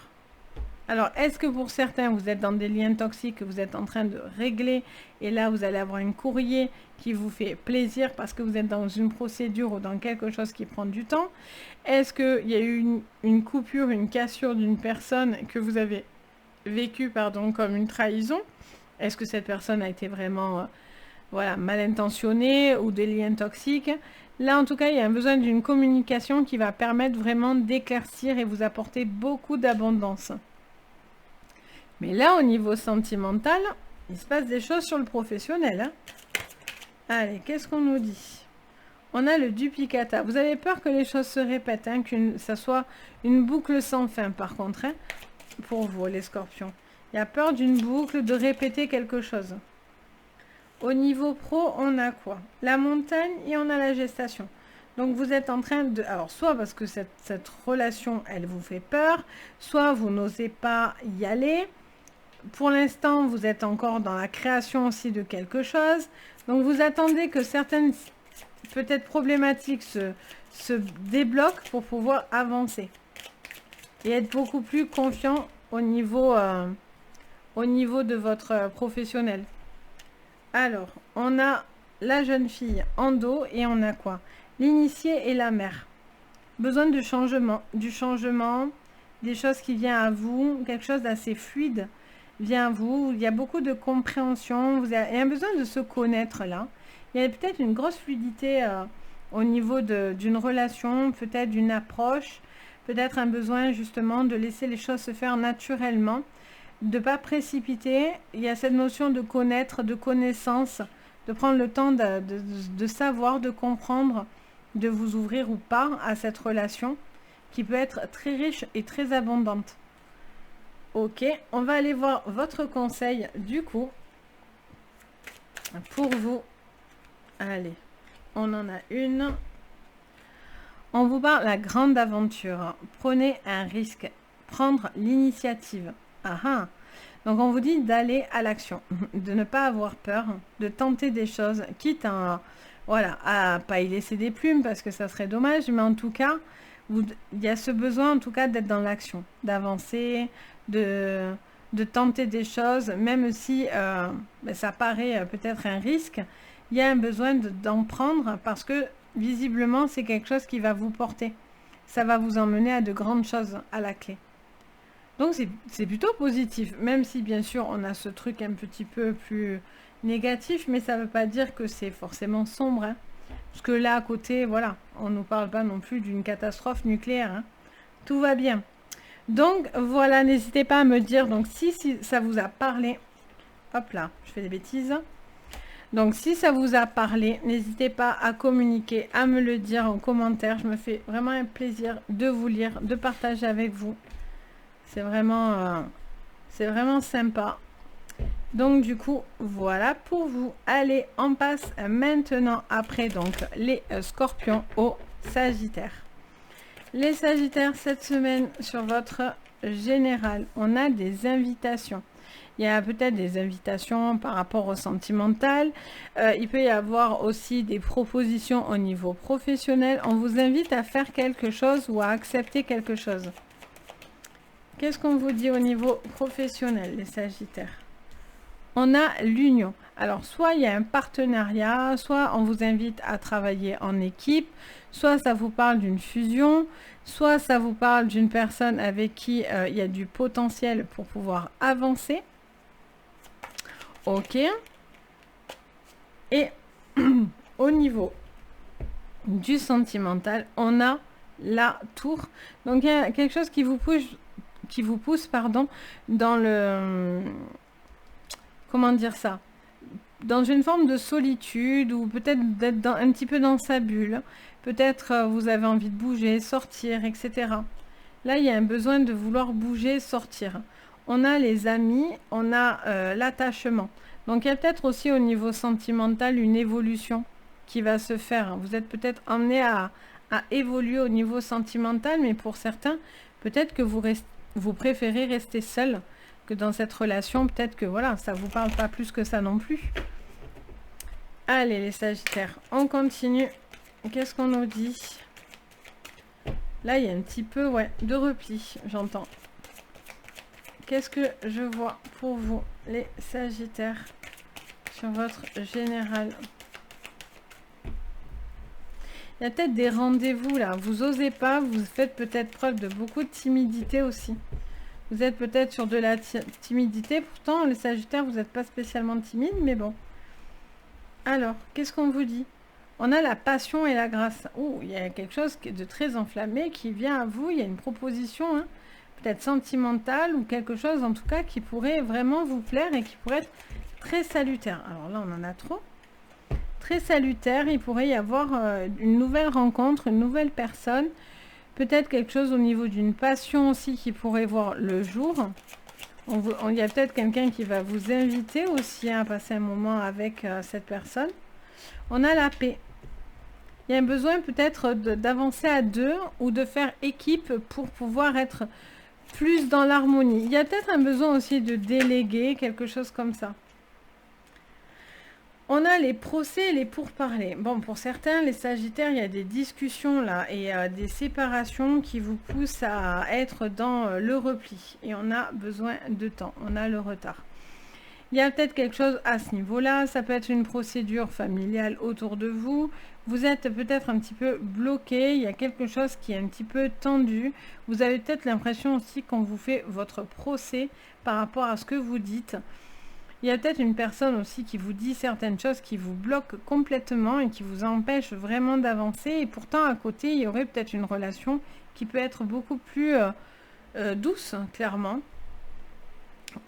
Alors, est-ce que pour certains, vous êtes dans des liens toxiques que vous êtes en train de régler et là, vous allez avoir un courrier qui vous fait plaisir parce que vous êtes dans une procédure ou dans quelque chose qui prend du temps? Est-ce qu'il y a eu une coupure, une cassure d'une personne que vous avez vécue comme une trahison? Est-ce que cette personne a été vraiment voilà, mal intentionnée ou des liens toxiques? Là, en tout cas, il y a un besoin d'une communication qui va permettre vraiment d'éclaircir et vous apporter beaucoup d'abondance. Mais là, au niveau sentimental, il se passe des choses sur le professionnel. Hein. Allez, qu'est-ce qu'on nous dit? On a le duplicata. Vous avez peur que les choses se répètent, hein, que ça soit une boucle sans fin, par contre, hein, pour vous, les scorpions. Il y a peur d'une boucle, de répéter quelque chose. Au niveau pro, on a quoi? La montagne et on a la gestation. Donc vous êtes en train de... Alors soit parce que cette relation, elle vous fait peur, soit vous n'osez pas y aller. Pour l'instant, vous êtes encore dans la création aussi de quelque chose. Donc vous attendez que certaines peut-être problématiques se débloquent pour pouvoir avancer. Et être beaucoup plus confiant au niveau de votre professionnel. Alors, on a la jeune fille en dos et on a quoi? L'initié et la mère. Besoin de changement, du changement, des choses qui viennent à vous, quelque chose d'assez fluide vient à vous. Il y a beaucoup de compréhension, il y a un besoin de se connaître là. Il y a peut-être une grosse fluidité au niveau d'une relation, peut-être d'une approche, peut-être un besoin justement de laisser les choses se faire naturellement, de ne pas précipiter. Il y a cette notion de connaître, de connaissance, de prendre le temps de savoir, de comprendre, de vous ouvrir ou pas à cette relation qui peut être très riche et très abondante. Ok, on va aller voir votre conseil du coup pour vous. Allez, on en a une. On vous parle de la grande aventure. Prenez un risque, prendre l'initiative. Ah ah. Donc on vous dit d'aller à l'action, de ne pas avoir peur, de tenter des choses, quitte à, voilà, à pas y laisser des plumes parce que ça serait dommage, mais en tout cas, il y a ce besoin en tout cas d'être dans l'action, d'avancer, de tenter des choses, même si ça paraît peut-être un risque, il y a un besoin d'en prendre parce que visiblement c'est quelque chose qui va vous porter. Ça va vous emmener à de grandes choses à la clé. Donc c'est plutôt positif, même si bien sûr on a ce truc un petit peu plus négatif, mais ça ne veut pas dire que c'est forcément sombre. Hein. Parce que là à côté, voilà, on ne nous parle pas non plus d'une catastrophe nucléaire. Hein. Tout va bien. Donc voilà, n'hésitez pas à me dire donc si ça vous a parlé. Hop là, je fais des bêtises. Donc si ça vous a parlé, n'hésitez pas à communiquer, à me le dire en commentaire. Je me fais vraiment un plaisir de vous lire, de partager avec vous. C'est vraiment sympa. Donc du coup, voilà pour vous. Allez, on passe maintenant après donc les scorpions au Sagittaire. Les Sagittaires, cette semaine sur votre général, on a des invitations. Il y a peut-être des invitations par rapport au sentimental. Il peut y avoir aussi des propositions au niveau professionnel. On vous invite à faire quelque chose ou à accepter quelque chose. Qu'est-ce qu'on vous dit au niveau professionnel, les Sagittaires? On a l'union. Alors, soit il y a un partenariat, soit on vous invite à travailler en équipe, soit ça vous parle d'une fusion, soit ça vous parle d'une personne avec qui il y a du potentiel pour pouvoir avancer. Ok. Et au niveau du sentimental, on a la tour. Donc, il y a quelque chose qui vous pousse, pardon, dans le... Comment dire ça? Dans une forme de solitude ou peut-être d'être un petit peu dans sa bulle. Peut-être vous avez envie de bouger, sortir, etc. Là, il y a un besoin de vouloir bouger, sortir. On a les amis, on a l'attachement. Donc, il y a peut-être aussi au niveau sentimental une évolution qui va se faire. Vous êtes peut-être emmené à évoluer au niveau sentimental, mais pour certains, peut-être que vous préférez rester seul que dans cette relation. Peut-être que voilà, ça ne vous parle pas plus que ça non plus. Allez, les Sagittaires, on continue. Qu'est-ce qu'on nous dit? Là, il y a un petit peu de repli, j'entends. Qu'est-ce que je vois pour vous, les Sagittaires, sur votre général? Il y a peut-être des rendez-vous là. Vous osez pas, vous faites peut-être preuve de beaucoup de timidité aussi. Vous êtes peut-être sur de la timidité. Pourtant, les Sagittaires, vous n'êtes pas spécialement timide, mais bon. Alors, qu'est-ce qu'on vous dit? On a la passion et la grâce. Oh, il y a quelque chose de très enflammé qui vient à vous. Il y a une proposition, hein, peut-être sentimentale ou quelque chose en tout cas qui pourrait vraiment vous plaire et qui pourrait être très salutaire. Alors là, on en a trop. Très salutaire, il pourrait y avoir une nouvelle rencontre, une nouvelle personne. Peut-être quelque chose au niveau d'une passion aussi qui pourrait voir le jour. Il y a peut-être quelqu'un qui va vous inviter aussi à passer un moment avec cette personne. On a la paix. Il y a un besoin peut-être d'avancer à deux ou de faire équipe pour pouvoir être plus dans l'harmonie. Il y a peut-être un besoin aussi de déléguer, quelque chose comme ça. On a les procès et les pourparlers. Bon, pour certains, les Sagittaires, il y a des discussions là et des séparations qui vous poussent à être dans le repli. Et on a besoin de temps, on a le retard. Il y a peut-être quelque chose à ce niveau-là. Ça peut être une procédure familiale autour de vous. Vous êtes peut-être un petit peu bloqué. Il y a quelque chose qui est un petit peu tendu. Vous avez peut-être l'impression aussi qu'on vous fait votre procès par rapport à ce que vous dites. Il y a peut-être une personne aussi qui vous dit certaines choses qui vous bloquent complètement et qui vous empêchent vraiment d'avancer. Et pourtant, à côté, il y aurait peut-être une relation qui peut être beaucoup plus douce, clairement.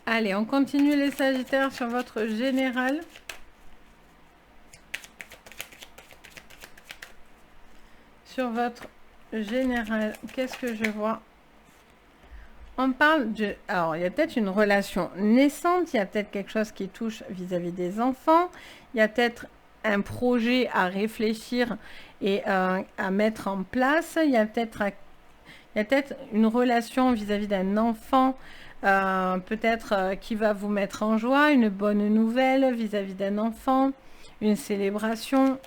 Allez, on continue les Sagittaires sur votre général. Sur votre général, qu'est-ce que je vois? On parle de... Alors, il y a peut-être une relation naissante, il y a peut-être quelque chose qui touche vis-à-vis des enfants, il y a peut-être un projet à réfléchir et à mettre en place, il y a peut-être une relation vis-à-vis d'un enfant, peut-être qui va vous mettre en joie, une bonne nouvelle vis-à-vis d'un enfant, une célébration,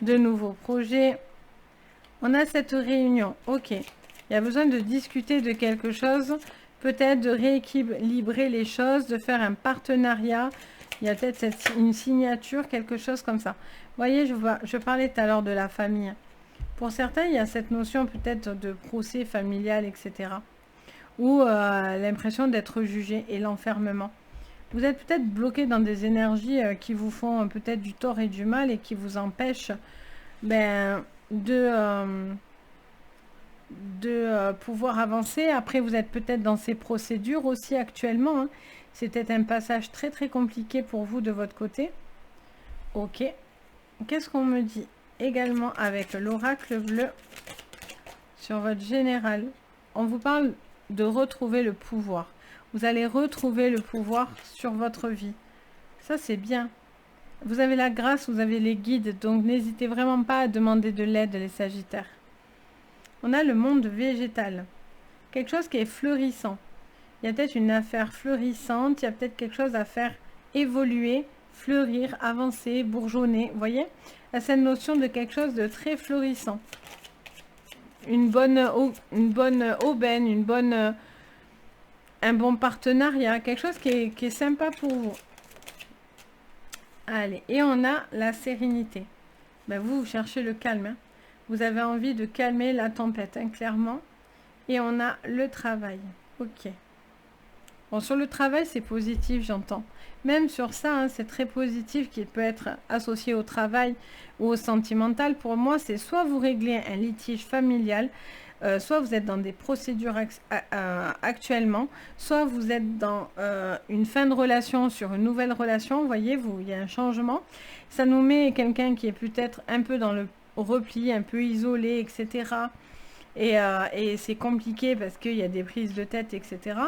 de nouveaux projets. On a cette réunion, ok. Il y a besoin de discuter de quelque chose, peut-être de rééquilibrer les choses, de faire un partenariat. Il y a peut-être une signature, quelque chose comme ça. Vous voyez, je parlais tout à l'heure de la famille. Pour certains, il y a cette notion peut-être de procès familial, etc. Ou l'impression d'être jugé et l'enfermement. Vous êtes peut-être bloqué dans des énergies qui vous font peut-être du tort et du mal et qui vous empêchent de pouvoir avancer. Après, vous êtes peut-être dans ces procédures aussi actuellement. Hein. C'est peut-être un passage très très compliqué pour vous de votre côté. Ok. Qu'est-ce qu'on me dit également avec l'oracle bleu sur votre général? On vous parle de retrouver le pouvoir. Vous allez retrouver le pouvoir sur votre vie. Ça, c'est bien. Vous avez la grâce, vous avez les guides. Donc, n'hésitez vraiment pas à demander de l'aide, les Sagittaires. On a le monde végétal. Quelque chose qui est fleurissant. Il y a peut-être une affaire fleurissante. Il y a peut-être quelque chose à faire évoluer, fleurir, avancer, bourgeonner. Vous voyez? Il y a cette notion de quelque chose de très florissant. Une bonne aubaine, une bonne un bon partenariat, quelque chose qui est sympa pour vous. Allez, et on a la sérénité. Ben, vous cherchez le calme. Hein. Vous avez envie de calmer la tempête, hein, clairement. Et on a le travail. Ok. Bon, sur le travail, c'est positif, j'entends. Même sur ça, hein, c'est très positif qu'il peut être associé au travail ou au sentimental. Pour moi, c'est soit vous réglez un litige familial, soit vous êtes dans des procédures actuellement, soit vous êtes dans une fin de relation sur une nouvelle relation. Vous voyez, il y a un changement. Ça nous met quelqu'un qui est peut-être un peu dans le repli, un peu isolé, etc. Et c'est compliqué parce qu'il y a des prises de tête, etc.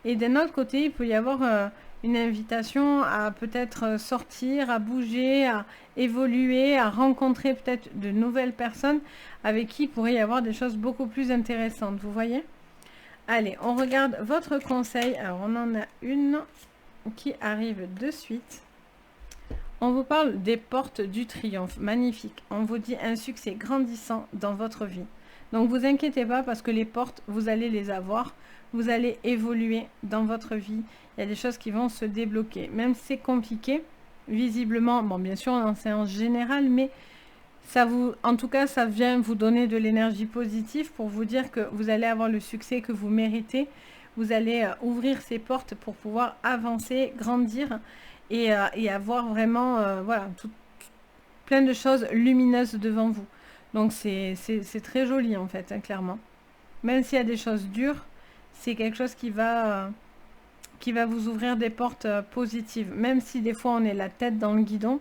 Et d'un autre côté, il peut y avoir une invitation à peut-être sortir, à bouger, à évoluer, à rencontrer peut-être de nouvelles personnes avec qui il pourrait y avoir des choses beaucoup plus intéressantes. Vous voyez? Allez, on regarde votre conseil. Alors, on en a une qui arrive de suite. On vous parle des portes du triomphe. Magnifique. On vous dit un succès grandissant dans votre vie. Donc, vous inquiétez pas parce que les portes, vous allez les avoir. Vous allez évoluer dans votre vie. Il y a des choses qui vont se débloquer. Même si c'est compliqué, visiblement, bon, bien sûr, on en sait en général, mais ça vous, en tout cas, ça vient vous donner de l'énergie positive pour vous dire que vous allez avoir le succès que vous méritez. Vous allez ouvrir ces portes pour pouvoir avancer, grandir et avoir vraiment, voilà, plein de choses lumineuses devant vous. Donc, c'est très joli, en fait, hein, clairement. Même s'il y a des choses dures, c'est quelque chose qui va vous ouvrir des portes positives. Même si des fois, on est la tête dans le guidon,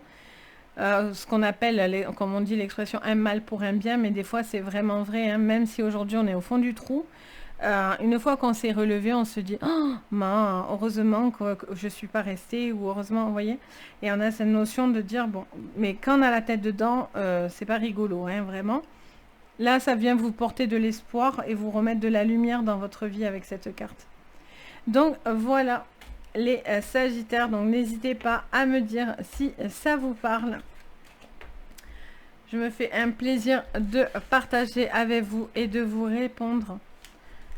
ce qu'on appelle, comme on dit l'expression, un mal pour un bien, mais des fois, c'est vraiment vrai. Hein, même si aujourd'hui, on est au fond du trou, une fois qu'on s'est relevé, on se dit oh, heureusement que je ne suis pas restée, ou heureusement, vous voyez. Et on a cette notion de dire bon, mais quand on a la tête dedans, c'est pas rigolo, hein, vraiment. Là, ça vient vous porter de l'espoir et vous remettre de la lumière dans votre vie avec cette carte. Donc voilà les Sagittaires. Donc n'hésitez pas à me dire si ça vous parle. Je me fais un plaisir de partager avec vous et de vous répondre.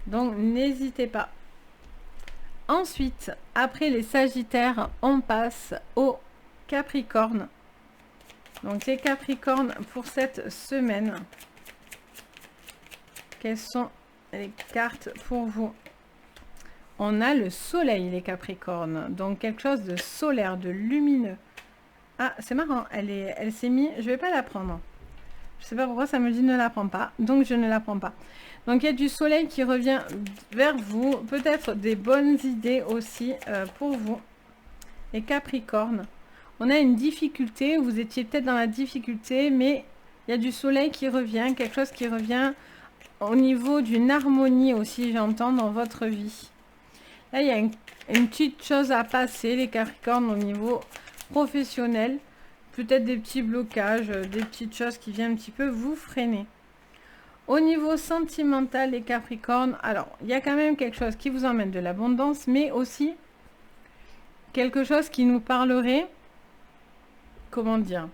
Donc, n'hésitez pas. Ensuite, après les Sagittaires, on passe aux Capricornes. Donc, les Capricornes pour cette semaine. Quelles sont les cartes pour vous? On a le soleil, les Capricornes. Donc, quelque chose de solaire, de lumineux. Ah, c'est marrant. Elle s'est mise... Je ne vais pas la prendre. Je ne sais pas pourquoi ça me dit ne la prends pas. Donc, je ne la prends pas. Donc, il y a du soleil qui revient vers vous. Peut-être des bonnes idées aussi pour vous. Les Capricornes. On a une difficulté. Vous étiez peut-être dans la difficulté. Mais il y a du soleil qui revient. Quelque chose qui revient au niveau d'une harmonie aussi, j'entends, dans votre vie. Là, il y a une petite chose à passer, les Capricornes, au niveau professionnel. Peut-être des petits blocages, des petites choses qui viennent un petit peu vous freiner. Au niveau sentimental, les Capricornes, alors, il y a quand même quelque chose qui vous emmène de l'abondance, mais aussi quelque chose qui nous parlerait, comment dire,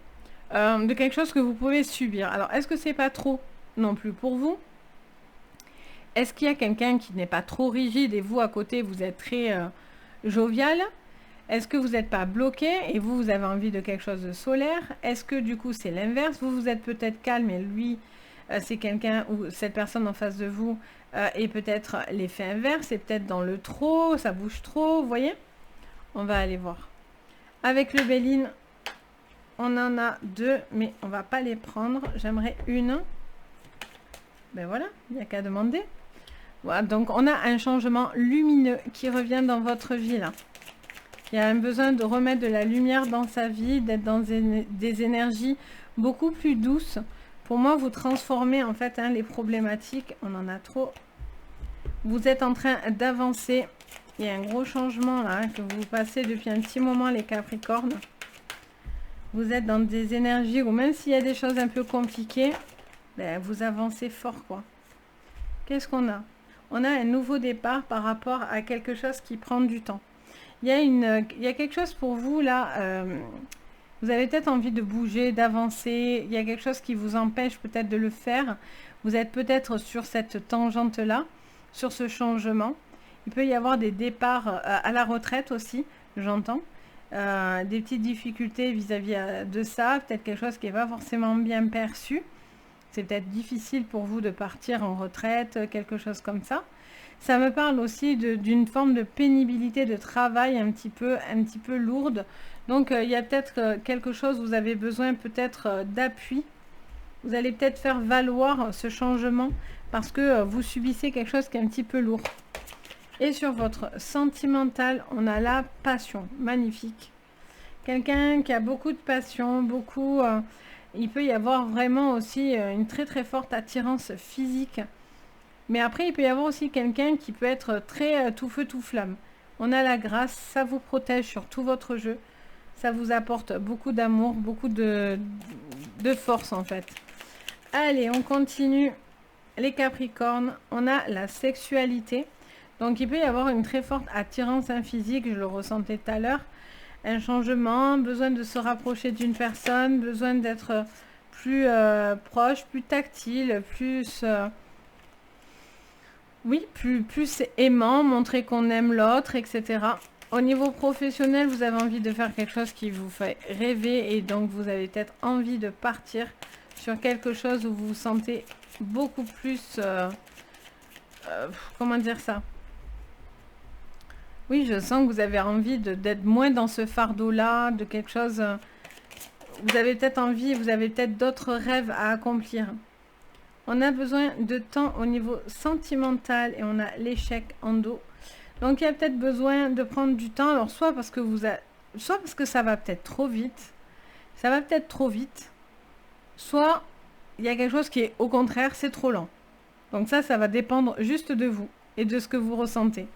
de quelque chose que vous pouvez subir. Alors, est-ce que c'est pas trop non plus pour vous? Est-ce qu'il y a quelqu'un qui n'est pas trop rigide et vous, à côté, vous êtes très jovial? Est-ce que vous n'êtes pas bloqué et vous avez envie de quelque chose de solaire? Est-ce que du coup, c'est l'inverse? Vous êtes peut-être calme et lui... c'est quelqu'un ou cette personne en face de vous est peut-être l'effet inverse, c'est peut-être dans le trop, ça bouge trop, vous voyez? On va aller voir. Avec le Béline, on en a deux, mais on va pas les prendre. J'aimerais une. Ben voilà, il n'y a qu'à demander. Voilà, donc on a un changement lumineux qui revient dans votre vie là. Il y a un besoin de remettre de la lumière dans sa vie, d'être dans des énergies beaucoup plus douces. Pour moi, vous transformez en fait les problématiques. On en a trop. Vous êtes en train d'avancer. Il y a un gros changement là que vous passez depuis un petit moment, les Capricornes. Vous êtes dans des énergies où même s'il y a des choses un peu compliquées, ben, vous avancez fort quoi. Qu'est-ce qu'on a? On a un nouveau départ par rapport à quelque chose qui prend du temps. Il y a quelque chose pour vous là... vous avez peut-être envie de bouger, d'avancer. Il y a quelque chose qui vous empêche peut-être de le faire. Vous êtes peut-être sur cette tangente-là, sur ce changement. Il peut y avoir des départs à la retraite aussi, j'entends. Des petites difficultés vis-à-vis de ça, peut-être quelque chose qui n'est pas forcément bien perçu. C'est peut-être difficile pour vous de partir en retraite, quelque chose comme ça. Ça me parle aussi d'une forme de pénibilité de travail un petit peu lourde. Donc il y a peut-être quelque chose, vous avez besoin peut-être d'appui. Vous allez peut-être faire valoir ce changement parce que vous subissez quelque chose qui est un petit peu lourd. Et sur votre sentimental, on a la passion. Magnifique. Quelqu'un qui a beaucoup de passion, il peut y avoir vraiment aussi une très très forte attirance physique. Mais après, il peut y avoir aussi quelqu'un qui peut être très tout feu tout flamme. On a la grâce, ça vous protège sur tout votre jeu. Ça vous apporte beaucoup d'amour, beaucoup de force en fait. Allez, on continue. Les Capricornes, on a la sexualité. Donc il peut y avoir une très forte attirance physique, je le ressentais tout à l'heure. Un changement, besoin de se rapprocher d'une personne, besoin d'être plus proche, plus tactile, plus plus aimant, montrer qu'on aime l'autre, etc. Au niveau professionnel, vous avez envie de faire quelque chose qui vous fait rêver et donc vous avez peut-être envie de partir sur quelque chose où vous vous sentez beaucoup plus... comment dire ça? Oui, je sens que vous avez envie d'être moins dans ce fardeau-là, de quelque chose... vous avez peut-être envie, vous avez peut-être d'autres rêves à accomplir. On a besoin de temps au niveau sentimental et on a l'échec en dos. Donc il y a peut-être besoin de prendre du temps. Alors soit parce que ça va peut-être trop vite. Soit il y a quelque chose qui est au contraire, c'est trop lent. Donc ça va dépendre juste de vous et de ce que vous ressentez.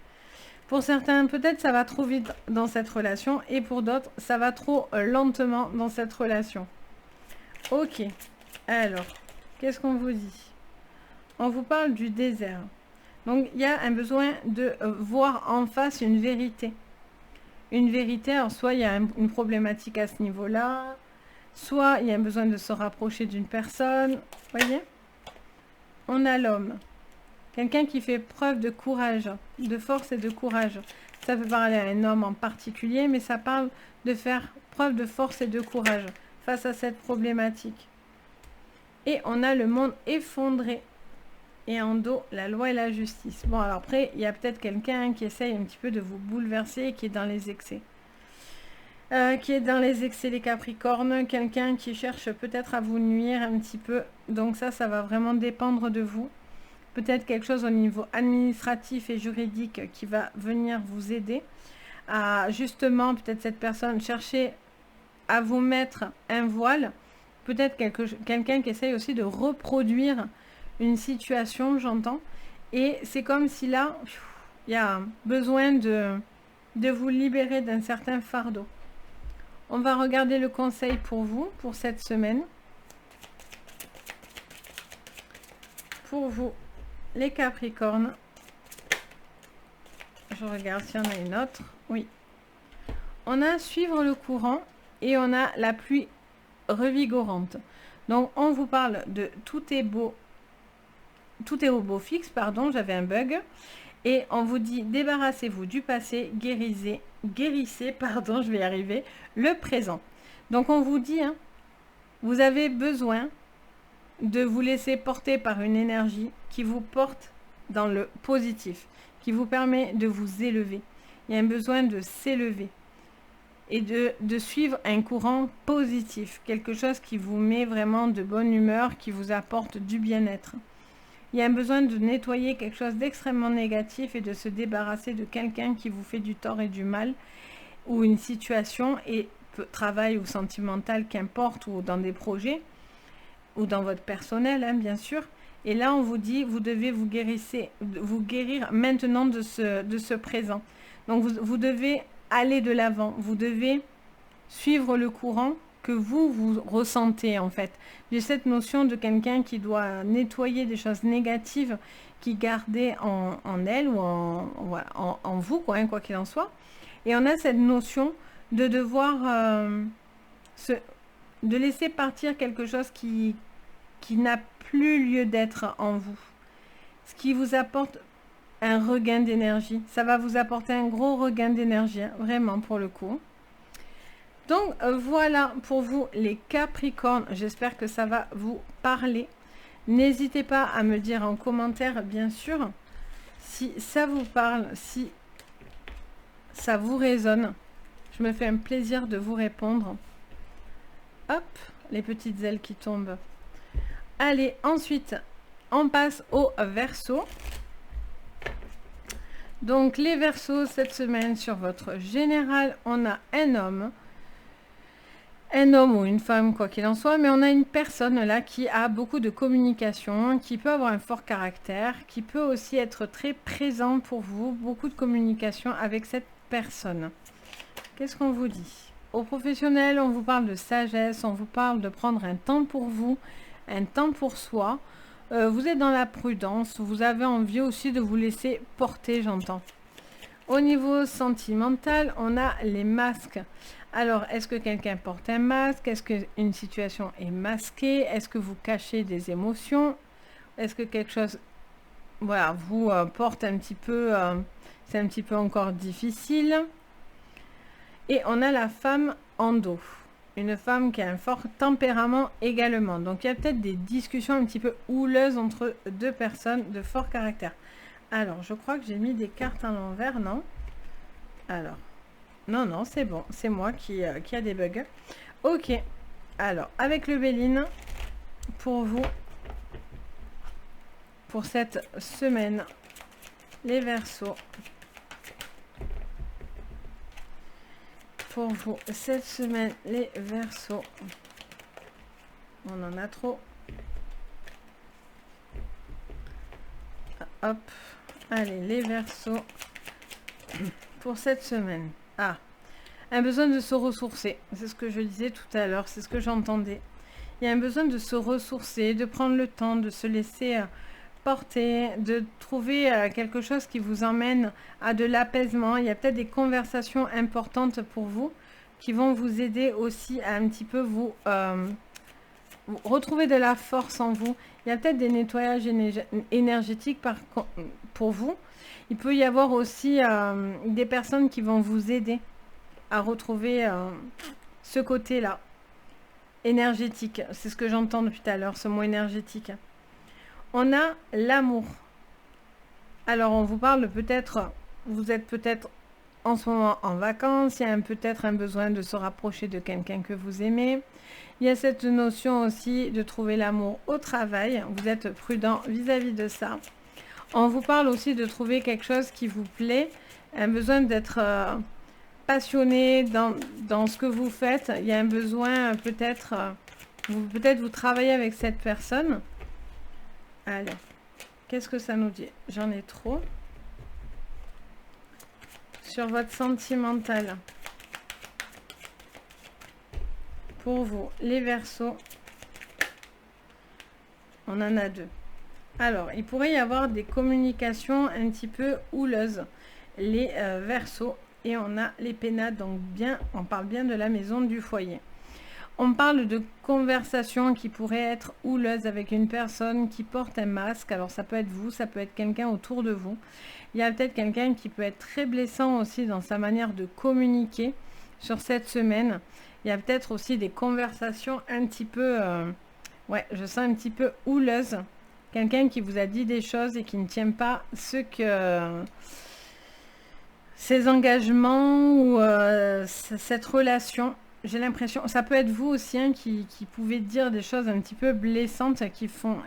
Pour certains, peut-être ça va trop vite dans cette relation et pour d'autres, ça va trop lentement dans cette relation. Ok, alors, qu'est-ce qu'on vous dit? On vous parle du désert. Donc, il y a un besoin de voir en face une vérité. Une vérité, alors soit il y a une problématique à ce niveau-là, soit il y a un besoin de se rapprocher d'une personne. Voyez? On a l'homme. Quelqu'un qui fait preuve de courage, de force et de courage. Ça peut parler à un homme en particulier, mais ça parle de faire preuve de force et de courage face à cette problématique. Et on a le monde effondré. Et en dos, la loi et la justice. Bon, alors après, il y a peut-être quelqu'un qui essaye un petit peu de vous bouleverser, qui est dans les excès. Les Capricornes. Quelqu'un qui cherche peut-être à vous nuire un petit peu. Donc ça va vraiment dépendre de vous. Peut-être quelque chose au niveau administratif et juridique qui va venir vous aider à justement, peut-être cette personne, chercher à vous mettre un voile. Peut-être quelqu'un qui essaye aussi de reproduire une situation, j'entends. Et c'est comme si là, il y a besoin de vous libérer d'un certain fardeau. On va regarder le conseil pour vous, pour cette semaine. Pour vous, les Capricornes. Je regarde s'il y en a une autre. Oui. On a suivre le courant et on a la pluie revigorante. Donc, on vous parle de tout est beau. Tout est au beau fixe, pardon, j'avais un bug. Et on vous dit, débarrassez-vous du passé, guérissez, je vais y arriver, le présent. Donc, on vous dit, vous avez besoin de vous laisser porter par une énergie qui vous porte dans le positif, qui vous permet de vous élever. Il y a un besoin de s'élever et de suivre un courant positif, quelque chose qui vous met vraiment de bonne humeur, qui vous apporte du bien-être. Il y a un besoin de nettoyer quelque chose d'extrêmement négatif et de se débarrasser de quelqu'un qui vous fait du tort et du mal, ou une situation, et travail ou sentimental, qu'importe, ou dans des projets, ou dans votre personnel, bien sûr. Et là, on vous dit, vous devez vous guérir maintenant de ce présent. Donc, vous devez aller de l'avant. Vous devez suivre le courant que vous ressentez, en fait. J'ai cette notion de quelqu'un qui doit nettoyer des choses négatives qui gardait en elle ou en vous, quoi qu'il en soit. Et on a cette notion de devoir de laisser partir quelque chose qui n'a plus lieu d'être en vous. Ce qui vous apporte un regain d'énergie. Ça va vous apporter un gros regain d'énergie, hein, vraiment pour le coup. Donc voilà pour vous les Capricornes. J'espère que ça va vous parler. N'hésitez pas à me dire en commentaire, bien sûr, si ça vous parle, si ça vous résonne. Je me fais un plaisir de vous répondre. Hop, les petites ailes qui tombent. Allez, ensuite, on passe au Verseau. Donc, les Verseaux, cette semaine, sur votre général, on a un homme ou une femme, quoi qu'il en soit, mais on a une personne là qui a beaucoup de communication, qui peut avoir un fort caractère, qui peut aussi être très présent pour vous, beaucoup de communication avec cette personne. Qu'est-ce qu'on vous dit? Au professionnel, on vous parle de sagesse, on vous parle de prendre un temps pour vous, un temps pour soi. Vous êtes dans la prudence, vous avez envie aussi de vous laisser porter, j'entends. Au niveau sentimental, on a les masques. Alors, est-ce que quelqu'un porte un masque? Est-ce qu'une situation est masquée? Est-ce que vous cachez des émotions? Est-ce que quelque chose, voilà, vous porte un petit peu, c'est un petit peu encore difficile. Et on a la femme en dos. Une femme qui a un fort tempérament également. Donc, il y a peut-être des discussions un petit peu houleuses entre deux personnes de fort caractère. Alors, je crois que j'ai mis des cartes à l'envers, non? Alors, non, c'est bon. C'est moi qui a des bugs. Ok. Alors, avec le Béline, pour vous, pour cette semaine, les Verseaux. Pour vous, cette semaine, les Verseaux. On en a trop. Hop. Allez, les Verseaux. Pour cette semaine. Ah. Un besoin de se ressourcer. C'est ce que je disais tout à l'heure. C'est ce que j'entendais. Il y a un besoin de se ressourcer, de prendre le temps, de se laisser porter, de trouver quelque chose qui vous emmène à de l'apaisement. Il y a peut-être des conversations importantes pour vous qui vont vous aider aussi à un petit peu vous retrouver de la force en vous. Il y a peut-être des nettoyages énergétiques pour vous. Il peut y avoir aussi des personnes qui vont vous aider à retrouver ce côté-là énergétique. C'est ce que j'entends depuis tout à l'heure, ce mot énergétique. On a l'amour. Alors, on vous parle peut-être, vous êtes peut-être en ce moment en vacances, il y a peut-être un besoin de se rapprocher de quelqu'un que vous aimez. Il y a cette notion aussi de trouver l'amour au travail. Vous êtes prudent vis-à-vis de ça. On vous parle aussi de trouver quelque chose qui vous plaît, un besoin d'être passionné dans ce que vous faites. Il y a un besoin peut-être, vous travaillez avec cette personne. Allez, qu'est-ce que ça nous dit? J'en ai trop. Sur votre sentimental. Pour vous, les Verseaux. On en a deux. Alors, il pourrait y avoir des communications un petit peu houleuses. Les Verseaux. Et on a les Pénades. Donc, on parle bien de la maison du foyer. On parle de conversations qui pourraient être houleuses avec une personne qui porte un masque. Alors ça peut être vous, ça peut être quelqu'un autour de vous. Il y a peut-être quelqu'un qui peut être très blessant aussi dans sa manière de communiquer sur cette semaine. Il y a peut-être aussi des conversations un petit peu, ouais, je sens un petit peu houleuses. Quelqu'un qui vous a dit des choses et qui ne tient pas ses engagements ou cette relation. J'ai l'impression, ça peut être vous aussi hein, qui pouvez dire des choses un petit peu blessantes qui font...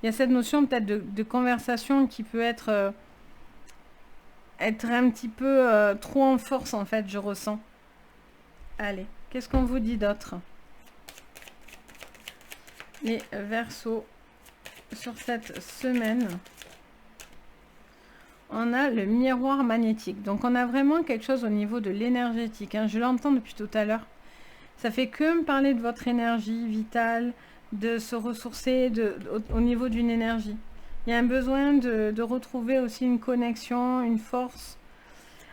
Il y a cette notion peut-être de conversation qui peut être un petit peu trop en force en fait, je ressens. Allez, qu'est-ce qu'on vous dit d'autre? Les Verseaux, sur cette semaine, on a le miroir magnétique. Donc on a vraiment quelque chose au niveau de l'énergétique. Hein. Je l'entends depuis tout à l'heure. Ça fait que me parler de votre énergie vitale, de se ressourcer au niveau d'une énergie. Il y a un besoin de retrouver aussi une connexion, une force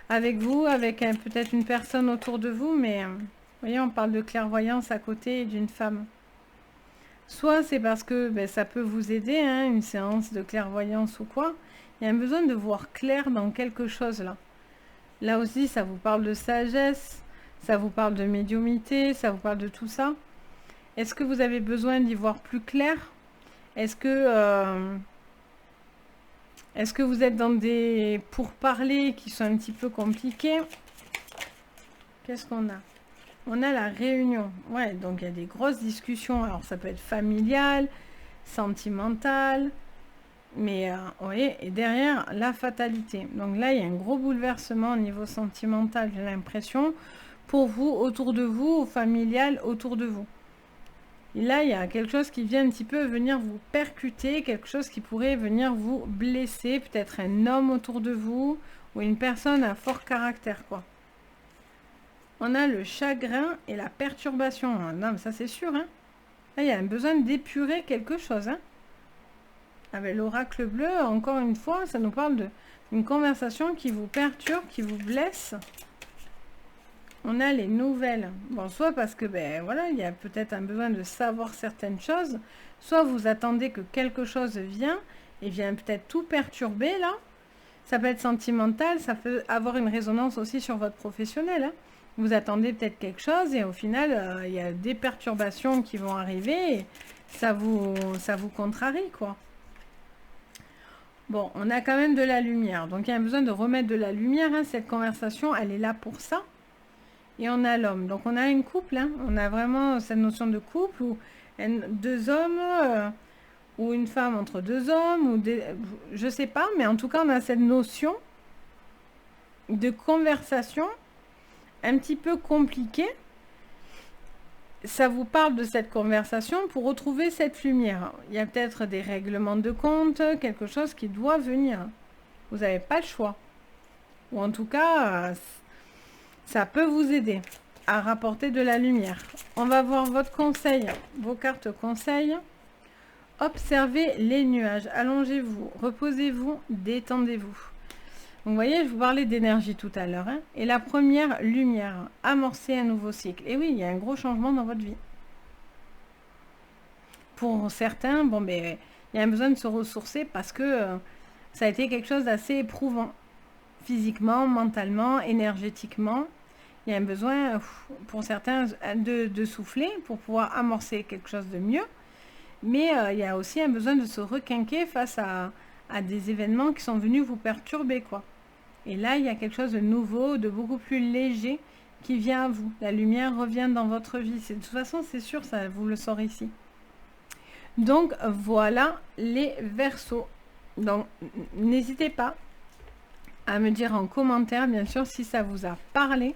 avec vous, avec peut-être une personne autour de vous. Mais vous voyez, on parle de clairvoyance à côté d'une femme. Soit c'est parce que ben, ça peut vous aider, hein, une séance de clairvoyance ou quoi. Il y a un besoin de voir clair dans quelque chose là. Là aussi, ça vous parle de sagesse, ça vous parle de médiumnité, ça vous parle de tout ça. Est-ce que vous avez besoin d'y voir plus clair? Est-ce que vous êtes dans des pourparlers qui sont un petit peu compliqués? Qu'est-ce qu'on a? On a la réunion. Ouais, donc il y a des grosses discussions. Alors ça peut être familial, sentimental, mais oui, et derrière la fatalité. Donc là, il y a un gros bouleversement au niveau sentimental, j'ai l'impression, pour vous, autour de vous, ou familial, autour de vous. Et là, il y a quelque chose qui vient un petit peu venir vous percuter, quelque chose qui pourrait venir vous blesser, peut-être un homme autour de vous, ou une personne à fort caractère, quoi. On a le chagrin et la perturbation. Non, mais ça c'est sûr, hein. Là, il y a un besoin d'épurer quelque chose, hein. Avec l'oracle bleu, encore une fois, ça nous parle d'une conversation qui vous perturbe, qui vous blesse. On a les nouvelles. Bon, soit parce que, ben voilà, il y a peut-être un besoin de savoir certaines choses, soit vous attendez que quelque chose vienne et vient peut-être tout perturber, là. Ça peut être sentimental, ça peut avoir une résonance aussi sur votre professionnel, hein. Vous attendez peut-être quelque chose et au final, il y a des perturbations qui vont arriver et ça vous contrarie, quoi. Bon, on a quand même de la lumière. Donc, il y a besoin de remettre de la lumière, hein. Cette conversation, elle est là pour ça. Et on a l'homme. Donc, on a une couple, hein. On a vraiment cette notion de couple où deux hommes ou une femme entre deux hommes ou je sais pas. Mais en tout cas, on a cette notion de conversation un petit peu compliquée. Ça vous parle de cette conversation pour retrouver cette lumière. Il y a peut-être des règlements de compte, quelque chose qui doit venir. Vous n'avez pas le choix. Ou en tout cas, ça peut vous aider à rapporter de la lumière. On va voir votre conseil, vos cartes conseils. Observez les nuages. Allongez-vous, reposez-vous, détendez-vous. Donc, vous voyez, je vous parlais d'énergie tout à l'heure. Hein, et la première, lumière. Amorcer un nouveau cycle. Et oui, il y a un gros changement dans votre vie. Pour certains, bon, ben, il y a un besoin de se ressourcer parce que ça a été quelque chose d'assez éprouvant. Physiquement, mentalement, énergétiquement. Il y a un besoin, pour certains, de souffler pour pouvoir amorcer quelque chose de mieux. Mais il y a aussi un besoin de se requinquer face à des événements qui sont venus vous perturber, quoi. Et là, il y a quelque chose de nouveau, de beaucoup plus léger qui vient à vous. La lumière revient dans votre vie. De toute façon, c'est sûr, ça vous le saurez ici. Donc, voilà les Verseaux. Donc, n'hésitez pas à me dire en commentaire, bien sûr, si ça vous a parlé.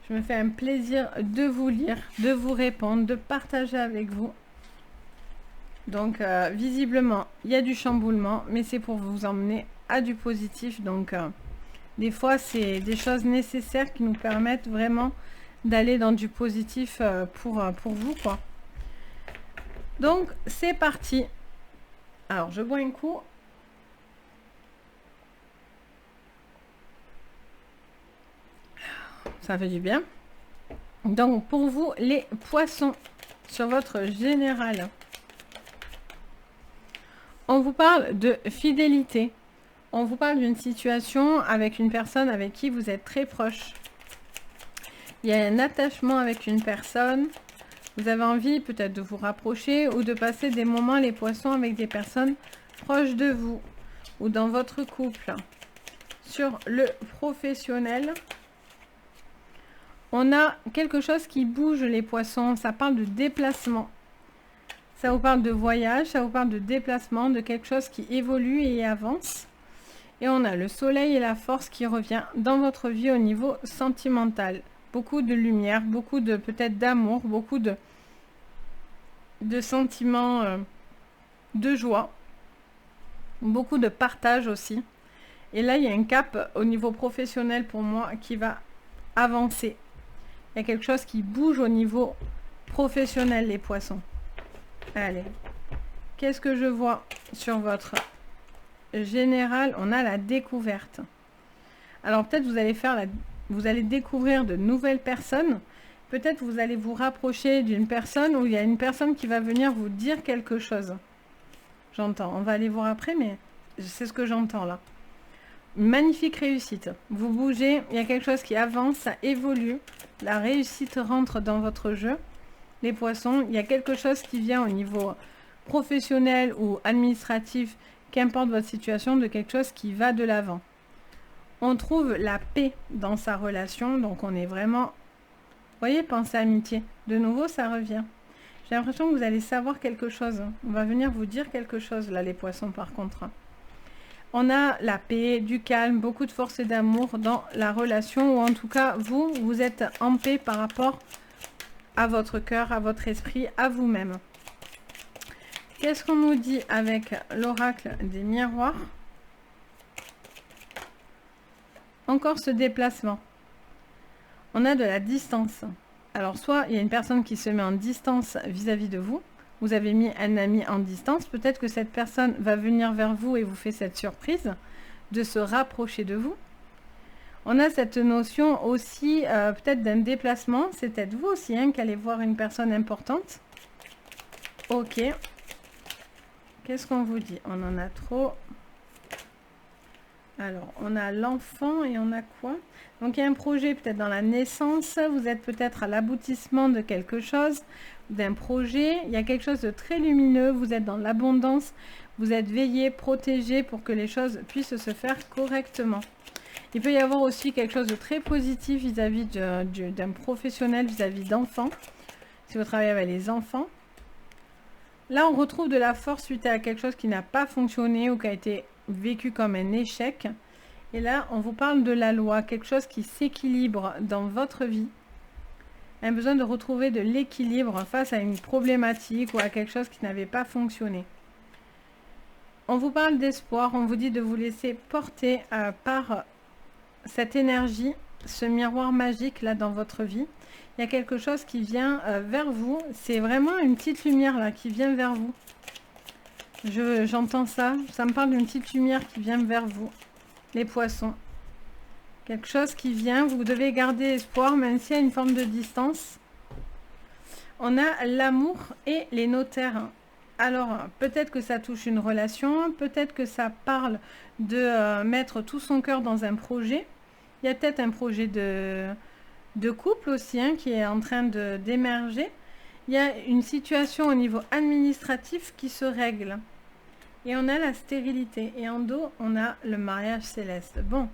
Je me fais un plaisir de vous lire, de vous répondre, de partager avec vous. Donc, visiblement, il y a du chamboulement, mais c'est pour vous emmener à du positif. Donc, des fois, c'est des choses nécessaires qui nous permettent vraiment d'aller dans du positif pour vous, quoi. Donc, c'est parti. Alors, je bois un coup. Ça fait du bien. Donc, pour vous, les poissons, sur votre général. On vous parle de fidélité. On vous parle d'une situation avec une personne avec qui vous êtes très proche. Il y a un attachement avec une personne. Vous avez envie peut-être de vous rapprocher ou de passer des moments, les poissons, avec des personnes proches de vous ou dans votre couple. Sur le professionnel, on a quelque chose qui bouge, les poissons. Ça parle de déplacement. Ça vous parle de voyage, ça vous parle de déplacement, de quelque chose qui évolue et avance. Et on a le soleil et la force qui revient dans votre vie au niveau sentimental. Beaucoup de lumière, beaucoup de peut-être d'amour, beaucoup de sentiments de joie. Beaucoup de partage aussi. Et là, il y a un cap au niveau professionnel pour moi qui va avancer. Il y a quelque chose qui bouge au niveau professionnel, les poissons. Allez, qu'est-ce que je vois sur votre général? On a la découverte. Alors peut-être vous allez découvrir de nouvelles personnes, Peut-être vous allez vous rapprocher d'une personne ou il y a une personne qui va venir vous dire quelque chose. J'entends. On va aller voir après, mais c'est ce que j'entends là. Une magnifique réussite. Vous bougez, il y a quelque chose qui avance, ça évolue. La réussite rentre dans votre jeu. Les poissons, il y a quelque chose qui vient au niveau professionnel ou administratif, qu'importe votre situation, de quelque chose qui va de l'avant. On trouve la paix dans sa relation, donc on est vraiment... Vous voyez, pensez amitié. De nouveau, ça revient. J'ai l'impression que vous allez savoir quelque chose. On va venir vous dire quelque chose, là, les poissons, par contre. On a la paix, du calme, beaucoup de force et d'amour dans la relation, ou en tout cas, vous êtes en paix par rapport à votre cœur, à votre esprit, à vous-même. Qu'est-ce qu'on nous dit avec l'oracle des miroirs? Encore ce déplacement. On a de la distance. Alors, soit il y a une personne qui se met en distance vis-à-vis de vous. Vous avez mis un ami en distance. Peut-être que cette personne va venir vers vous et vous fait cette surprise de se rapprocher de vous. On a cette notion aussi peut-être d'un déplacement. C'est peut-être vous aussi qui allez voir une personne importante. Ok. Qu'est-ce qu'on vous dit? On en a trop. Alors, on a l'enfant et on a quoi? Donc, il y a un projet peut-être dans la naissance. Vous êtes peut-être à l'aboutissement de quelque chose, d'un projet. Il y a quelque chose de très lumineux. Vous êtes dans l'abondance. Vous êtes veillé, protégé pour que les choses puissent se faire correctement. Il peut y avoir aussi quelque chose de très positif vis-à-vis d'un professionnel, vis-à-vis d'enfants. Si vous travaillez avec les enfants. Là, on retrouve de la force suite à quelque chose qui n'a pas fonctionné ou qui a été vécu comme un échec. Et là, on vous parle de la loi, quelque chose qui s'équilibre dans votre vie. Un besoin de retrouver de l'équilibre face à une problématique ou à quelque chose qui n'avait pas fonctionné. On vous parle d'espoir, on vous dit de vous laisser porter par cette énergie, ce miroir magique là dans votre vie. Il y a quelque chose qui vient vers vous. C'est vraiment une petite lumière là qui vient vers vous. J'entends ça. Ça me parle d'une petite lumière qui vient vers vous. Les poissons. Quelque chose qui vient. Vous devez garder espoir même s'il y a une forme de distance. On a l'amour et les notaires. Alors, peut-être que ça touche une relation. Peut-être que ça parle de mettre tout son cœur dans un projet. Il y a peut-être un projet de couple aussi qui est en train d'émerger. Il y a une situation au niveau administratif qui se règle. Et on a la stérilité. Et en dos, on a le mariage céleste. Bon,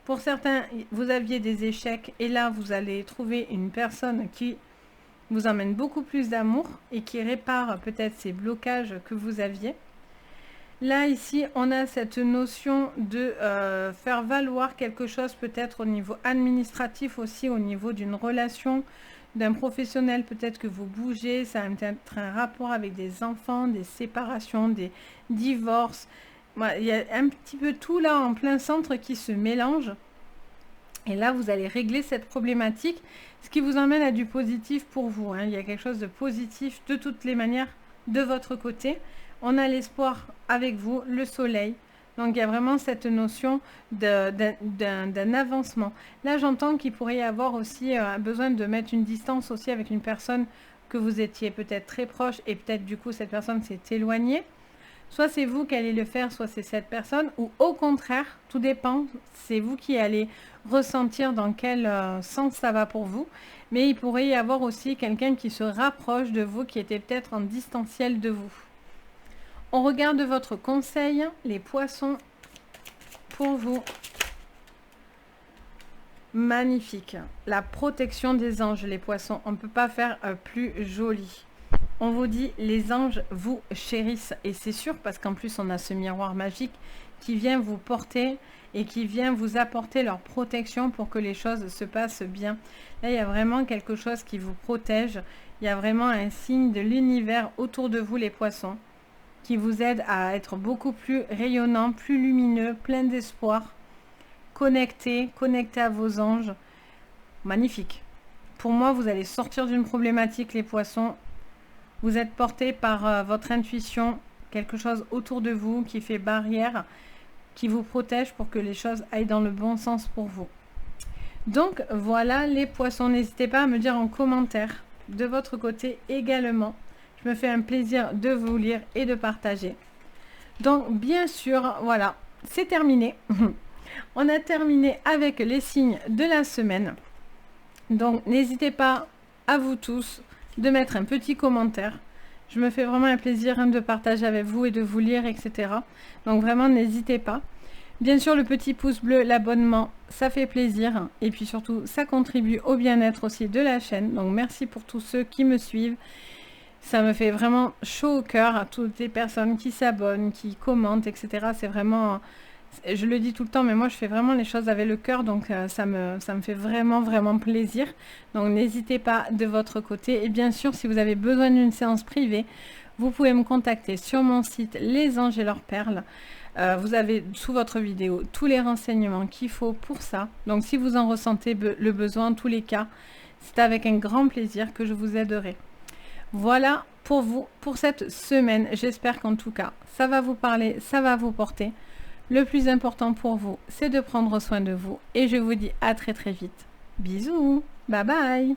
pour certains, vous aviez des échecs. Et là, vous allez trouver une personne qui vous emmène beaucoup plus d'amour et qui répare peut-être ces blocages que vous aviez. Là, ici, on a cette notion de faire valoir quelque chose peut-être au niveau administratif aussi, au niveau d'une relation, d'un professionnel, peut-être que vous bougez, ça va être un rapport avec des enfants, des séparations, des divorces. Voilà, il y a un petit peu tout là en plein centre qui se mélange. Et là, vous allez régler cette problématique, ce qui vous emmène à du positif pour vous. Il y a quelque chose de positif de toutes les manières de votre côté. On a l'espoir avec vous, le soleil. Donc, il y a vraiment cette notion d'un avancement. Là, j'entends qu'il pourrait y avoir aussi besoin de mettre une distance aussi avec une personne que vous étiez peut-être très proche et peut-être du coup, cette personne s'est éloignée. Soit c'est vous qui allez le faire, soit c'est cette personne, ou au contraire, tout dépend, c'est vous qui allez ressentir dans quel sens ça va pour vous. Mais il pourrait y avoir aussi quelqu'un qui se rapproche de vous, qui était peut-être en distanciel de vous. On regarde votre conseil, les poissons, pour vous. Magnifique. La protection des anges, les poissons. On ne peut pas faire plus joli. On vous dit, les anges vous chérissent. Et c'est sûr, parce qu'en plus, on a ce miroir magique qui vient vous porter et qui vient vous apporter leur protection pour que les choses se passent bien. Là, il y a vraiment quelque chose qui vous protège. Il y a vraiment un signe de l'univers autour de vous, les poissons, qui vous aide à être beaucoup plus rayonnant, plus lumineux, plein d'espoir, connecté à vos anges. Magnifique. Pour moi, vous allez sortir d'une problématique, les poissons. Vous êtes porté par votre intuition, quelque chose autour de vous qui fait barrière, qui vous protège pour que les choses aillent dans le bon sens pour vous. Donc voilà les poissons, n'hésitez pas à me dire en commentaire de votre côté également. Je me fais un plaisir de vous lire et de partager. Donc bien sûr, voilà, c'est terminé. On a terminé avec les signes de la semaine. Donc n'hésitez pas à vous tous de mettre un petit commentaire. Je me fais vraiment un plaisir de partager avec vous et de vous lire, etc. Donc vraiment n'hésitez pas. Bien sûr, le petit pouce bleu, l'abonnement, ça fait plaisir. Et puis surtout, ça contribue au bien-être aussi de la chaîne. Donc merci pour tous ceux qui me suivent. Ça me fait vraiment chaud au cœur à toutes les personnes qui s'abonnent, qui commentent, etc. C'est vraiment, je le dis tout le temps, mais moi je fais vraiment les choses avec le cœur. Donc ça me fait vraiment, vraiment plaisir. Donc n'hésitez pas de votre côté. Et bien sûr, si vous avez besoin d'une séance privée, vous pouvez me contacter sur mon site Les Anges et leurs perles. Vous avez sous votre vidéo tous les renseignements qu'il faut pour ça. Donc si vous en ressentez le besoin, en tous les cas, c'est avec un grand plaisir que je vous aiderai. Voilà pour vous, pour cette semaine. J'espère qu'en tout cas, ça va vous parler, ça va vous porter. Le plus important pour vous, c'est de prendre soin de vous. Et je vous dis à très très vite. Bisous, bye bye.